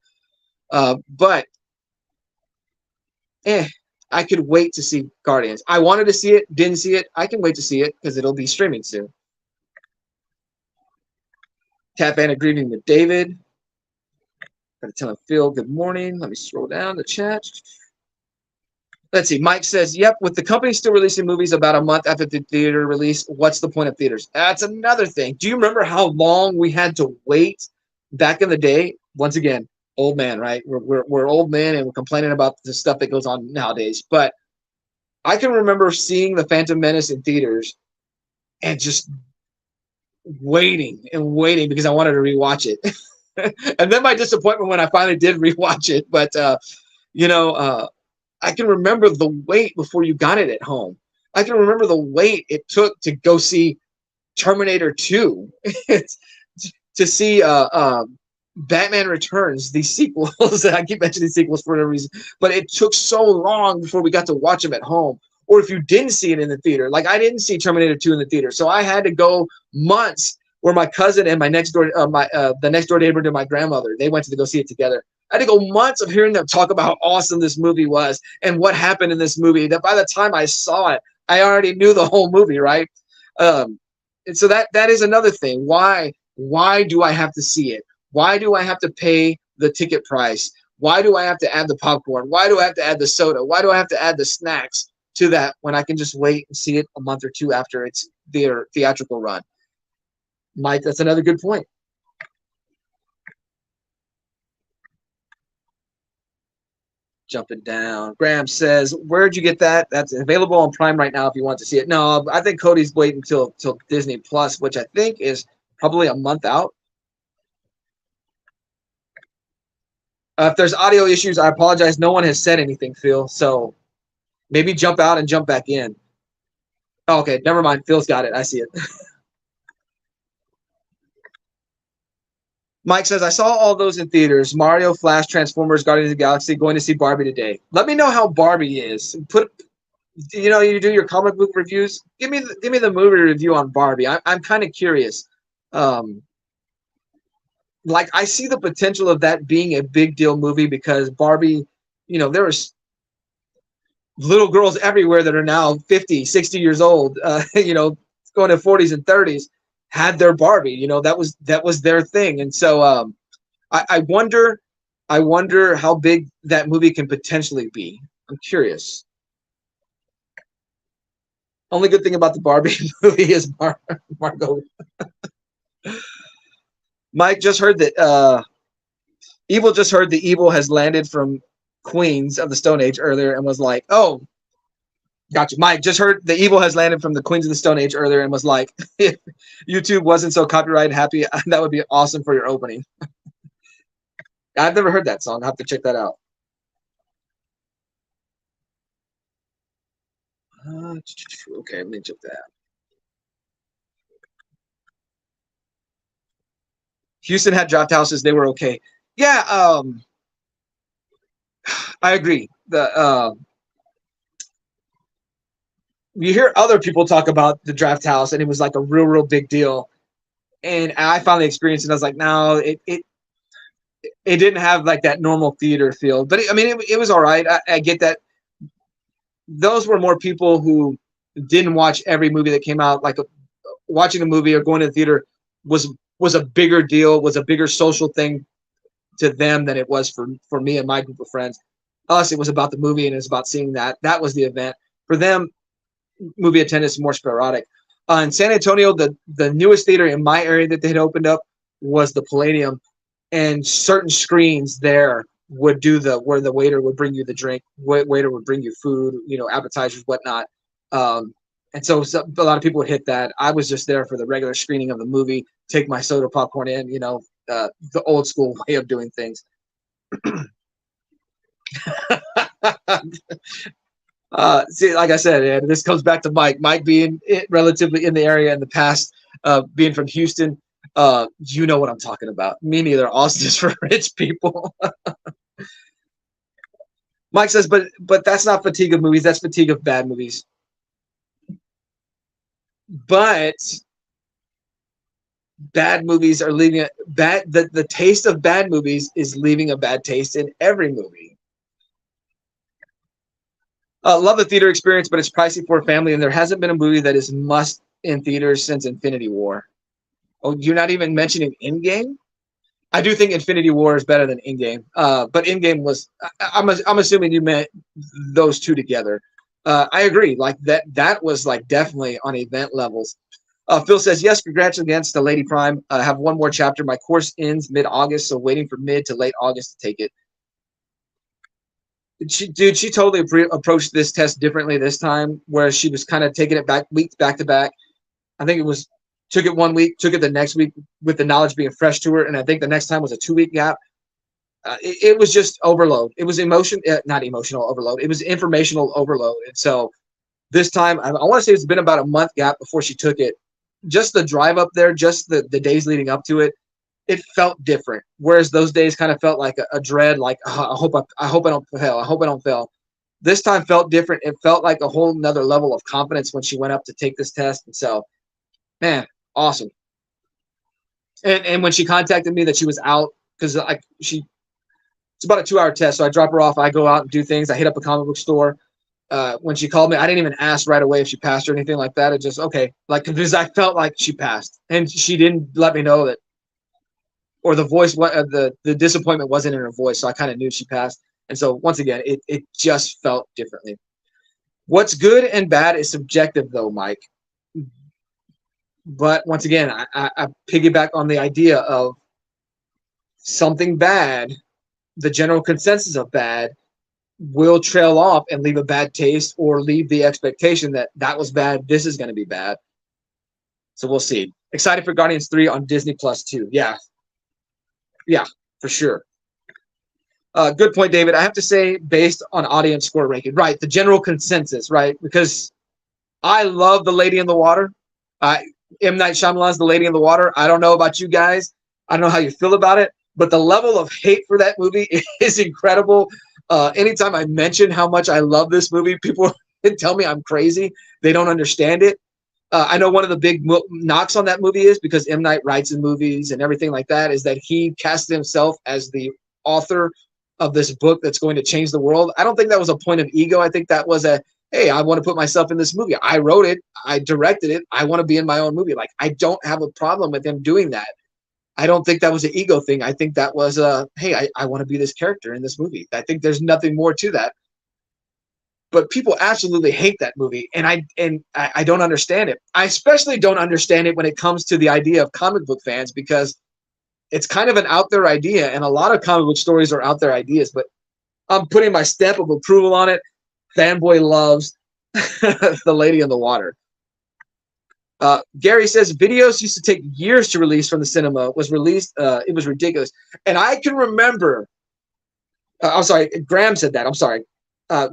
But I could wait to see Guardians. I wanted to see it, didn't see it. I can wait to see it because it'll be streaming soon. Cat Van agreeing with David. Gotta tell him, Phil, good morning. Let me scroll down the chat. Let's see. Mike says, yep, with the company still releasing movies about a month after the theater release, what's the point of theaters? That's another thing. Do you remember how long we had to wait back in the day, once again, old man, right? We're old men and we're complaining about the stuff that goes on nowadays. But I can remember seeing the Phantom Menace in theaters and just waiting and waiting because I wanted to rewatch it. And then my disappointment when I finally did rewatch it. But you know, I can remember the wait before you got it at home. I can remember the wait it took to go see Terminator 2, to see Batman Returns, these sequels. I keep mentioning sequels for no reason, but it took so long before we got to watch them at home. Or if you didn't see it in the theater, like I didn't see Terminator 2 in the theater, so I had to go months where my cousin and my next door, the next door neighbor to my grandmother, they went to go see it together. I had to go months of hearing them talk about how awesome this movie was and what happened in this movie. That by the time I saw it, I already knew the whole movie, right? And so that is another thing. Why do I have to see it? Why do I have to pay the ticket price? Why do I have to add the popcorn? Why do I have to add the soda? Why do I have to add the snacks to that when I can just wait and see it a month or two after its theatrical run? Mike, that's another good point. Jumping down. Graham says, where'd you get that? That's available on Prime right now if you want to see it. No, I think Cody's waiting till Disney Plus, which I think is probably a month out. If there's audio issues, I apologize. No one has said anything, Phil. So maybe jump out and jump back in. Oh, okay, never mind. Phil's got it. I see it. Mike says, I saw all those in theaters. Mario, Flash, Transformers, Guardians of the Galaxy. Going to see Barbie today. Let me know how Barbie is. You do your comic book reviews. Give me the movie review on Barbie. I'm kind of curious. Like I see the potential of that being a big deal movie because Barbie, there was little girls everywhere that are now 50, 60 years old, going to 40s and 30s, had their Barbie. That was their thing. And so I wonder how big that movie can potentially be. I'm curious. Only good thing about the Barbie movie is Margot. Mike just heard that Evil just heard the Evil has landed from Queens of the Stone Age earlier and was like, oh, gotcha. Mike just heard the Evil has landed from the Queens of the Stone Age earlier and was like, if YouTube wasn't so copyright happy, that would be awesome for your opening. I've never heard that song. I'll have to check that out. Okay, let me check that. Houston had draft houses. They were okay. Yeah, I agree. You hear other people talk about the draft house, and it was like a real big deal. And I finally experienced it. I was like, no, it didn't have like that normal theater feel. But it was all right. I get that. Those were more people who didn't watch every movie that came out. Like watching a movie or going to the theater was a bigger deal, was a bigger social thing to them than it was for me and my group of friends. Us, it was about the movie and it was about seeing that. That was the event. For them, movie attendance is more sporadic. In San Antonio, the newest theater in my area that they had opened up was the Palladium, and certain screens there would do where the waiter would bring you the drink, waiter would bring you food, appetizers, whatnot. And so a lot of people would hit that. I was just there for the regular screening of the movie, take my soda popcorn in, the old school way of doing things. See, like I said, and this comes back to Mike. Mike being relatively in the area in the past, being from Houston, you know what I'm talking about. Me neither. Austin's for rich people. Mike says, but that's not fatigue of movies. That's fatigue of bad movies. But bad movies are leaving a bad. The taste of bad movies is leaving a bad taste in every movie. Love the theater experience, but it's pricey for a family, and there hasn't been a movie that is must in theaters since Infinity War. Oh, you're not even mentioning Endgame? I do think Infinity War is better than Endgame, but Endgame was. I'm assuming you meant those two together. I agree. Like that was like definitely on event levels. Phil says, yes, congrats against the Lady Prime. I have one more chapter. My course ends mid-August, so waiting for mid to late August to take it. She totally approached this test differently this time, where she was kind of taking it weeks back to back. I think it was took it 1 week, took it the next week with the knowledge being fresh to her, and I think the next time was a 2 week gap. It was just overload. It was not emotional overload. It was informational overload. And so this time, I want to say it's been about a month gap before she took it. Just the drive up there, just the days leading up to it, it felt different. Whereas those days kind of felt like a dread, like I hope I don't fail. I hope I don't fail. This time felt different. It felt like a whole nother level of confidence when she went up to take this test. And so, man, awesome. And when she contacted me that she was out, because it's about a 2-hour test, so I drop her off. I go out and do things. I hit up a comic book store. When she called me, I didn't even ask right away if she passed or anything like that. It just okay, like because I felt like she passed, and she didn't let me know that, or the voice, what the disappointment wasn't in her voice, so I kind of knew she passed. And so once again, it just felt differently. What's good and bad is subjective, though, Mike. But once again, I piggyback on the idea of something bad. The general consensus of bad will trail off and leave a bad taste, or leave the expectation that that was bad, this is going to be bad. So we'll see. Excited for Guardians 3 on Disney Plus too. Yeah, for sure. Good point, David. I have to say, based on audience score ranking, right? The general consensus, right? Because I love The Lady in the Water. M. Night Shyamalan's The Lady in the Water. I don't know about you guys. I don't know how you feel about it, but the level of hate for that movie is incredible. Anytime I mention how much I love this movie, people tell me I'm crazy. They don't understand it. I know one of the big knocks on that movie is because M. Night writes in movies and everything like that, is that he cast himself as the author of this book that's going to change the world. I don't think that was a point of ego. I think that was hey, I want to put myself in this movie. I wrote it. I directed it. I want to be in my own movie. Like, I don't have a problem with him doing that. I don't think that was an ego thing. I think that was hey, I want to be this character in this movie. I think there's nothing more to that. But people absolutely hate that movie, and I don't understand it. I especially don't understand it when it comes to the idea of comic book fans, because it's kind of an out there idea, and a lot of comic book stories are out there ideas. But I'm putting my stamp of approval on it. Fanboy loves The Lady in the Water. Gary says videos used to take years to release from the cinema. Was released, it was ridiculous. And I can remember. I'm sorry, Graham said that. I'm sorry.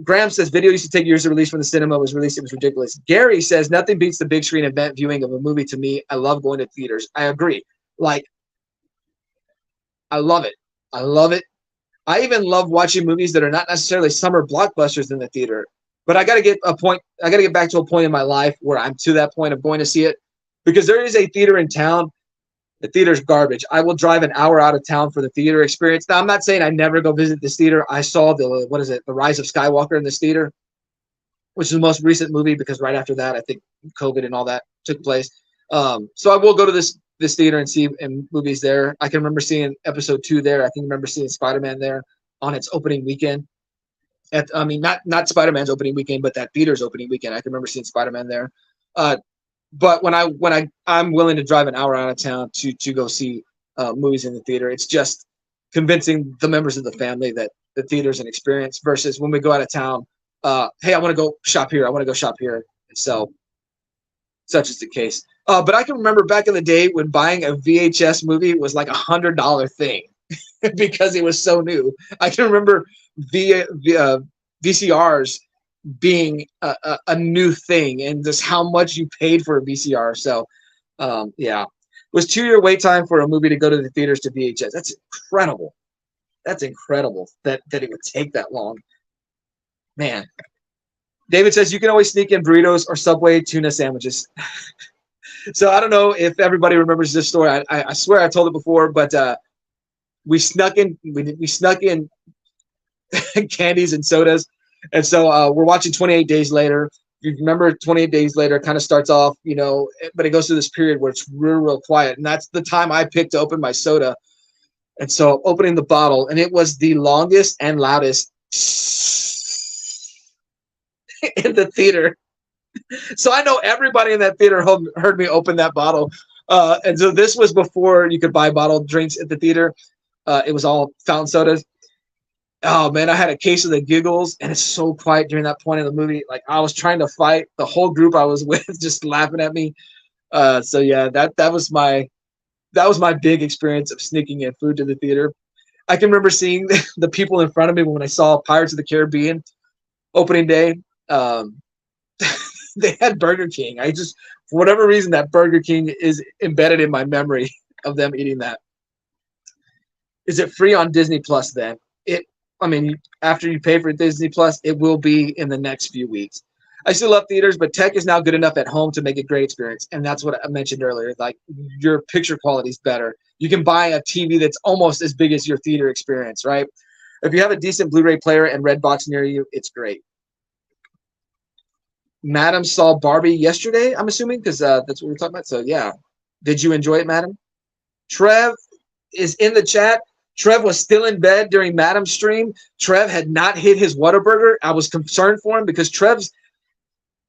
Graham says video used to take years to release from the cinema. Was released, it was ridiculous. Gary says nothing beats the big screen event viewing of a movie to me. I love going to theaters. I agree. Like, I love it. I love it. I even love watching movies that are not necessarily summer blockbusters in the theater. But I got to get back to a point in my life where I'm to that point of going to see it, because there is a theater in town. The theater's garbage. I will drive an hour out of town for the theater experience. Now, I'm not saying I never go visit this theater. I saw The Rise of Skywalker in this theater, which is the most recent movie, because right after that, I think COVID and all that took place. So I will go to this theater and see movies there. I can remember seeing Episode 2 there. I can remember seeing Spider-Man there on its opening weekend. Not Spider-Man's opening weekend, but that theater's opening weekend. I can remember seeing Spider-Man there. But when I'm willing to drive an hour out of town to go see movies in the theater, it's just convincing the members of the family that the theater's an experience, versus when we go out of town, hey, I want to go shop here. I want to go shop here. And so such is the case. But I can remember back in the day when buying a VHS movie was like $100 thing because it was so new. I can remember VCRs being a new thing, and just how much you paid for a VCR. So, yeah, it was 2-year wait time for a movie to go to the theaters to VHS. That's incredible. That's incredible that it would take that long. Man. David says you can always sneak in burritos or Subway tuna sandwiches. So I don't know if everybody remembers this story. I swear I told it before, but we snuck in candies and sodas. And so we're watching 28 Days Later. If you remember, 28 Days Later kind of starts off, but it goes through this period where it's real quiet. And that's the time I picked to open my soda. And so opening the bottle, and it was the longest and loudest in the theater. So I know everybody in that theater heard me open that bottle. And so this was before you could buy bottled drinks at the theater. It was all fountain sodas. Oh man, I had a case of the giggles, and it's so quiet during that point in the movie. Like I was trying to fight the whole group I was with, just laughing at me. So yeah, that was my big experience of sneaking in food to the theater. I can remember seeing the people in front of me when I saw Pirates of the Caribbean opening day. Um, they had Burger King. I just, for whatever reason, that Burger King is embedded in my memory of them eating that. Is it free on Disney Plus then? I mean, after you pay for Disney Plus, it will be in the next few weeks. I still love theaters, but tech is now good enough at home to make a great experience. And that's what I mentioned earlier. Like your picture quality is better. You can buy a TV that's almost as big as your theater experience, right? If you have a decent Blu-ray player and Redbox near you, it's great. Madam saw Barbie yesterday, I'm assuming, because that's what we're talking about. So, yeah. Did you enjoy it, Madam? Trev is in the chat. Trev was still in bed during Madam's stream. Trev had not hit his Whataburger. I was concerned for him because Trev's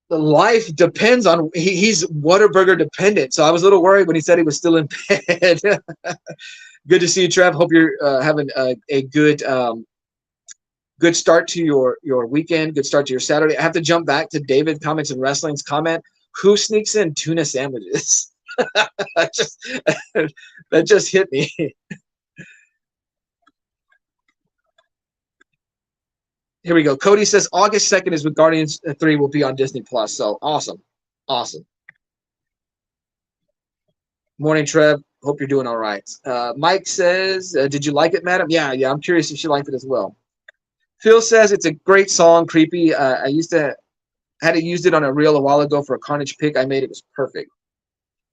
life depends on he's Whataburger dependent. So I was a little worried when he said he was still in bed. Good to see you, Trev. Hope you're having a good start to your weekend. Good start to your Saturday. I have to jump back to David Comics and Wrestling's comment. Who sneaks in tuna sandwiches? that just hit me. Here we go. Cody says August 2nd is when Guardians 3 will be on Disney Plus. So awesome. Awesome. Morning, Trev. Hope you're doing all right. Mike says, did you like it, Madam? Yeah. I'm curious if she liked it as well. Phil says it's a great song, Creepy. I had used it on a reel a while ago for a Carnage pick I made. It was perfect.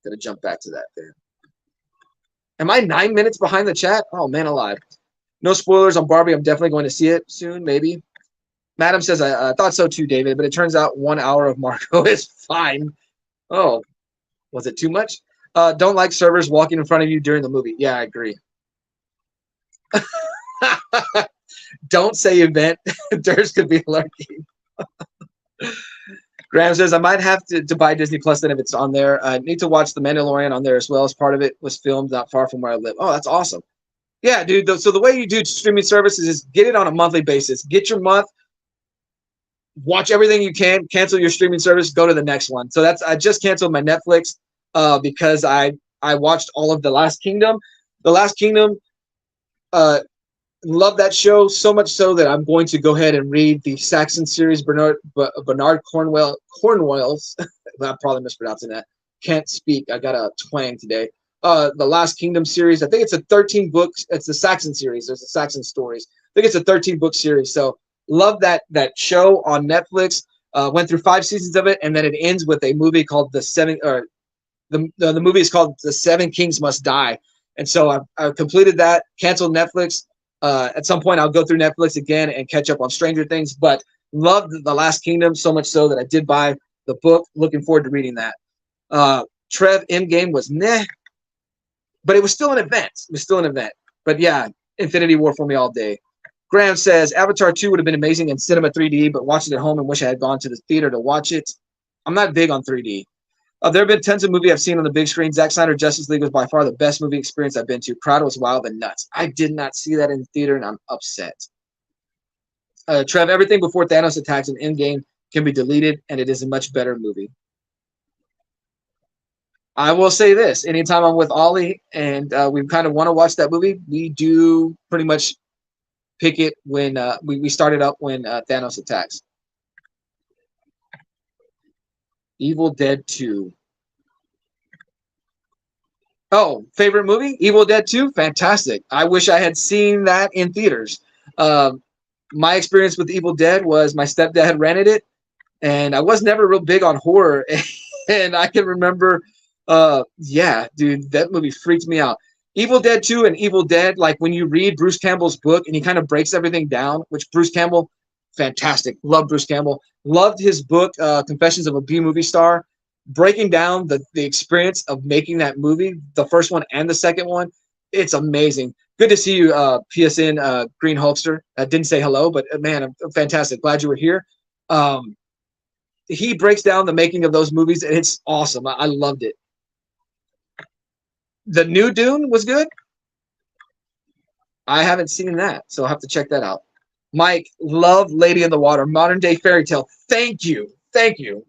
Gonna jump back to that there. Am I 9 minutes behind the chat? Oh, man alive. No spoilers on Barbie. I'm definitely going to see it soon, maybe. Madam says, I thought so too, David, but it turns out 1 hour of Marco is fine. Oh, was it too much? Don't like servers walking in front of you during the movie. Yeah, I agree. Don't say event. Durs could be lurking. Graham says, I might have to buy Disney Plus then if it's on there. I need to watch The Mandalorian on there as well, as part of it was filmed not far from where I live. Oh, that's awesome. Yeah, dude. So the way you do streaming services is get it on a monthly basis. Get your month. Watch everything you can, cancel your streaming service, go to the next one. So I just canceled my Netflix because I watched all of The Last Kingdom. The Last Kingdom, love that show so much so that I'm going to go ahead and read the Saxon series, Bernard Cornwell's. I'm probably mispronouncing that. Can't speak. I got a twang today. The Last Kingdom series. I think it's a 13 books. It's the Saxon series. There's the Saxon stories. I think it's a 13-book series. So love that show on Netflix. Went through 5 seasons of it, and then it ends with a movie called the movie is called The Seven Kings Must Die. And so I completed that, canceled Netflix. At some point, I'll go through Netflix again and catch up on Stranger Things. But loved The Last Kingdom so much so that I did buy the book. Looking forward to reading that. Trev Endgame was meh, but it was still an event. But yeah, Infinity War for me all day. Graham says Avatar 2 would have been amazing in cinema 3D, but watched it at home and wish I had gone to the theater to watch it. I'm not big on 3D. There have been tons of movies I've seen on the big screen. Zack Snyder Justice League was by far the best movie experience I've been to. Crowd was wild and nuts. I did not see that in the theater, and I'm upset. Trev, everything before Thanos attacks in Endgame can be deleted, and it is a much better movie. I will say this. Anytime I'm with Ollie and we kind of want to watch that movie, we do pretty much pick it when we start it up when Thanos attacks. Evil Dead 2. Oh, favorite movie? Evil Dead 2? Fantastic. I wish I had seen that in theaters. My experience with Evil Dead was my stepdad rented it, and I was never real big on horror. And I can remember, yeah, dude, that movie freaked me out. Evil Dead 2 and Evil Dead, like when you read Bruce Campbell's book and he kind of breaks everything down, which Bruce Campbell, fantastic. Love Bruce Campbell. Loved his book, Confessions of a B-Movie Star. Breaking down the experience of making that movie, the first one and the second one, it's amazing. Good to see you, PSN Green Hulkster. I didn't say hello, but man, I'm fantastic. Glad you were here. he breaks down the making of those movies, and it's awesome. I loved it. The new Dune was good. I haven't seen that, so I'll have to check that out. Mike, love Lady in the Water, modern day fairy tale. Thank you. Thank you.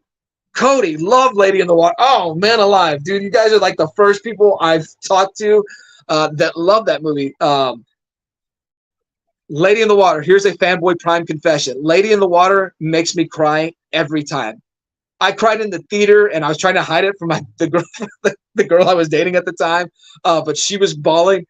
Cody, love Lady in the Water. Oh, man alive. Dude, you guys are like the first people I've talked to that love that movie. Lady in the Water. Here's a fanboy prime confession. Lady in the Water makes me cry every time. I cried in the theater, and I was trying to hide it from the girl I was dating at the time, but she was bawling.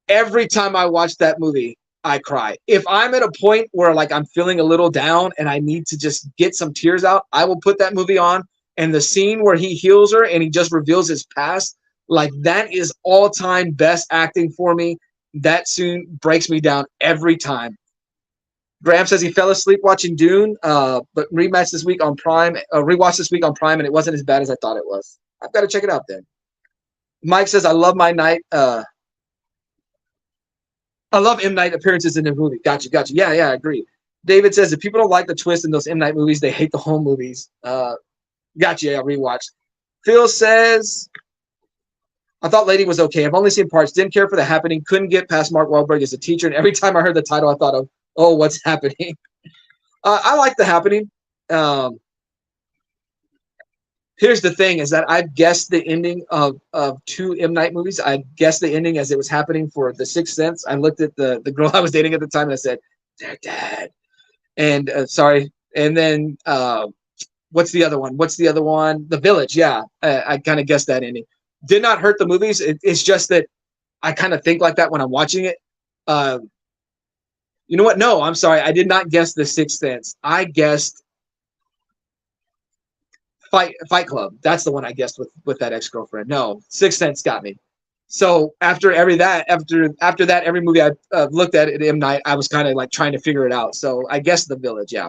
Every time I watch that movie, I cry. If I'm at a point where like I'm feeling a little down and I need to just get some tears out, I will put that movie on. And the scene where he heals her and he just reveals his past, like that is all-time best acting for me. That scene breaks me down every time. Graham says he fell asleep watching Dune, but rewatched this week on Prime, and it wasn't as bad as I thought it was. I've got to check it out then. Mike says, I love my night. I love M. Night appearances in the movie. Gotcha. Yeah, I agree. David says, if people don't like the twist in those M. Night movies, they hate the home movies. Gotcha, yeah, rewatch. Phil says, I thought Lady was okay. I've only seen parts. Didn't care for The Happening. Couldn't get past Mark Wahlberg as a teacher. And every time I heard the title, I thought of, oh, what's happening? I like The Happening. Here's the thing is that I've guessed the ending of two M. Night movies. I guessed the ending as it was happening for The Sixth Sense. I looked at the girl I was dating at the time and I said, they're dead. And sorry. And then what's the other one? The Village. Yeah. I kind of guessed that ending. Did not hurt the movies. It's just that I kind of think like that when I'm watching it. You know what? No, I'm sorry. I did not guess The Sixth Sense. I guessed Fight Club. That's the one I guessed with that ex-girlfriend. No, Sixth Sense got me. So after that, every movie I looked at M. Night, I was kind of like trying to figure it out. So I guessed The Village. Yeah.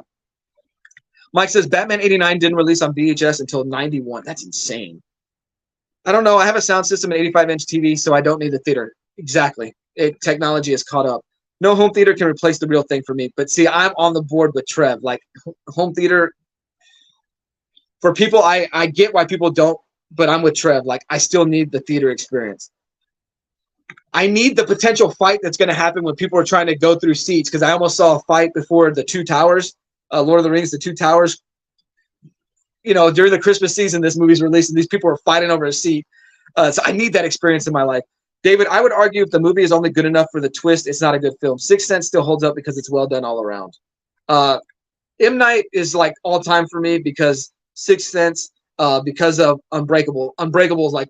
Mike says Batman '89 didn't release on VHS until '91. That's insane. I don't know. I have a sound system, an 85-inch TV, so I don't need the theater. Exactly. Technology is caught up. No home theater can replace the real thing for me. But see, I'm on the board with Trev. Like home theater. For people, I get why people don't, but I'm with Trev. Like, I still need the theater experience. I need the potential fight that's going to happen when people are trying to go through seats, because I almost saw a fight before the Two Towers, Lord of the Rings, the Two Towers. You know, during the Christmas season, this movie's released, and these people are fighting over a seat. So I need that experience in my life. David, I would argue if the movie is only good enough for the twist, it's not a good film. Sixth Sense still holds up because it's well done all around. M. Night is like all time for me because Sixth Sense, because of Unbreakable. Unbreakable is like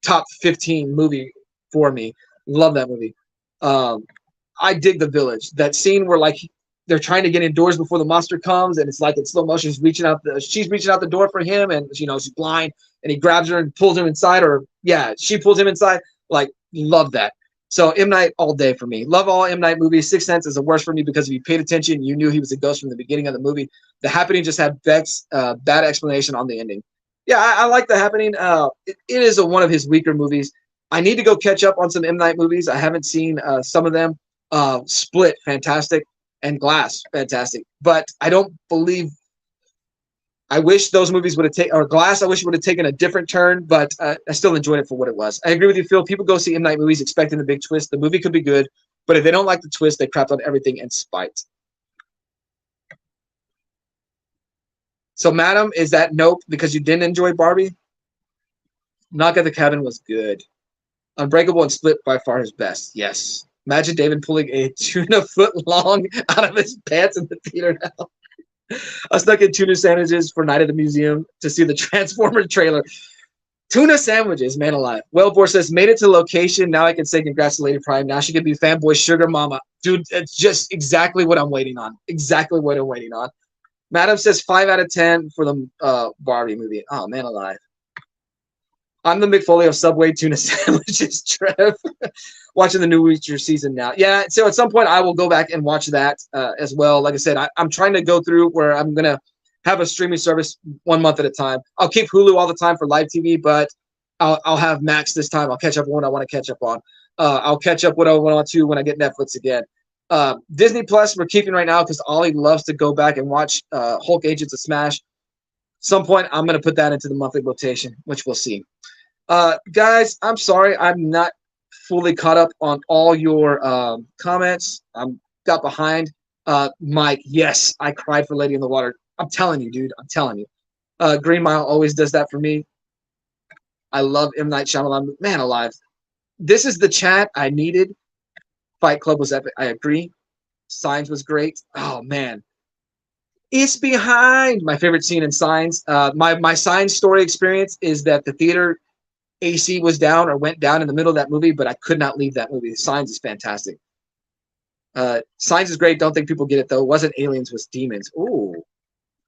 top 15 movie for me. Love that movie. I dig The Village. That scene where like they're trying to get indoors before the monster comes, and it's like in slow motion. She's reaching out the door for him, and she's blind, and he grabs her and pulls him inside, or she pulls him inside. Like, love that. So M. Night all day for me. Love all M. Night movies. Sixth Sense is the worst for me because if you paid attention, you knew he was a ghost from the beginning of the movie. The Happening just had Beck's bad explanation on the ending. Yeah, I like The Happening. It is one of his weaker movies. I need to go catch up on some M. Night movies. I haven't seen some of them. Split, fantastic, and Glass, fantastic. But I don't believe. I wish those movies would have taken, or Glass, I wish it would have taken a different turn, but I still enjoyed it for what it was. I agree with you, Phil. People go see M. Night movies expecting the big twist. The movie could be good, but if they don't like the twist, they crapped on everything in spite. So, Madam, is that nope because you didn't enjoy Barbie? Knock at the Cabin was good. Unbreakable and Split by far his best. Yes. Imagine David pulling a tuna foot long out of his pants in the theater now. I snuck in tuna sandwiches for Night at the Museum to see the Transformer trailer. Tuna sandwiches, man alive. Wellbore says, made it to location. Now I can say congrats to Lady Prime. Now she can be fanboy sugar mama. Dude, it's just exactly what I'm waiting on. Exactly what I'm waiting on. Madam says 5 out of 10 for the Barbie movie. Oh, man alive. I'm the McFoley of Subway tuna sandwiches, Trev. Watching the new Reacher season now. Yeah, so at some point I will go back and watch that as well. Like I said, I'm trying to go through where I'm going to have a streaming service 1 month at a time. I'll keep Hulu all the time for live TV, but I'll have Max this time. I'll catch up on what I want to catch up on. I'll catch up what I want to when I get Netflix again. Disney Plus we're keeping right now because Ollie loves to go back and watch Hulk Agents of Smash. Some point I'm going to put that into the monthly rotation, which we'll see. Guys, I'm sorry I'm not fully caught up on all your comments. I'm got behind. Mike, yes, I cried for Lady in the Water. I'm telling you, dude. I'm telling you. Green Mile always does that for me. I love M. Night Shyamalan. Man alive. This is the chat I needed. Fight Club was epic. I agree. Signs was great. Oh, man. It's behind. My favorite scene in Signs. My Signs story experience is that the theater AC was down or went down in the middle of that movie, but I could not leave that movie. Signs is fantastic. Signs is great. Don't think people get it, though. It wasn't aliens, was demons. Ooh.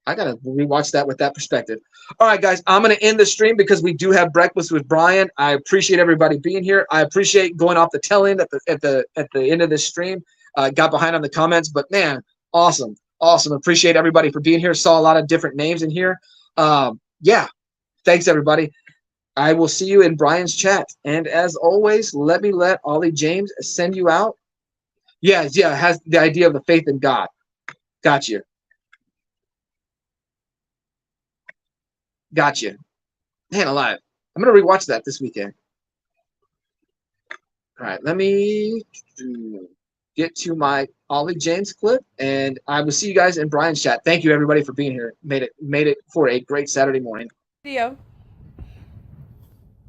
I got to rewatch that with that perspective. All right, guys, I'm going to end the stream because we do have breakfast with Brian. I appreciate everybody being here. I appreciate going off the tail end at the end of this stream. Got behind on the comments, but man, awesome. Appreciate everybody for being here. Saw a lot of different names in here. Yeah, thanks, everybody. I will see you in Brian's chat. And as always, let Ollie James send you out. Yeah, has the idea of the faith in God. Gotcha. Man alive. I'm going to rewatch that this weekend. All right, let me get to my Ollie James clip, and I will see you guys in Brian's chat. Thank you, everybody, for being here. Made it for a great Saturday morning. Video.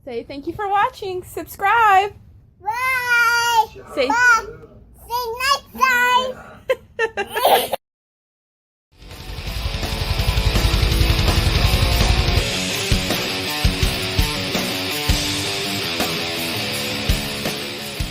Say thank you for watching. Subscribe. Bye. Say. Bye.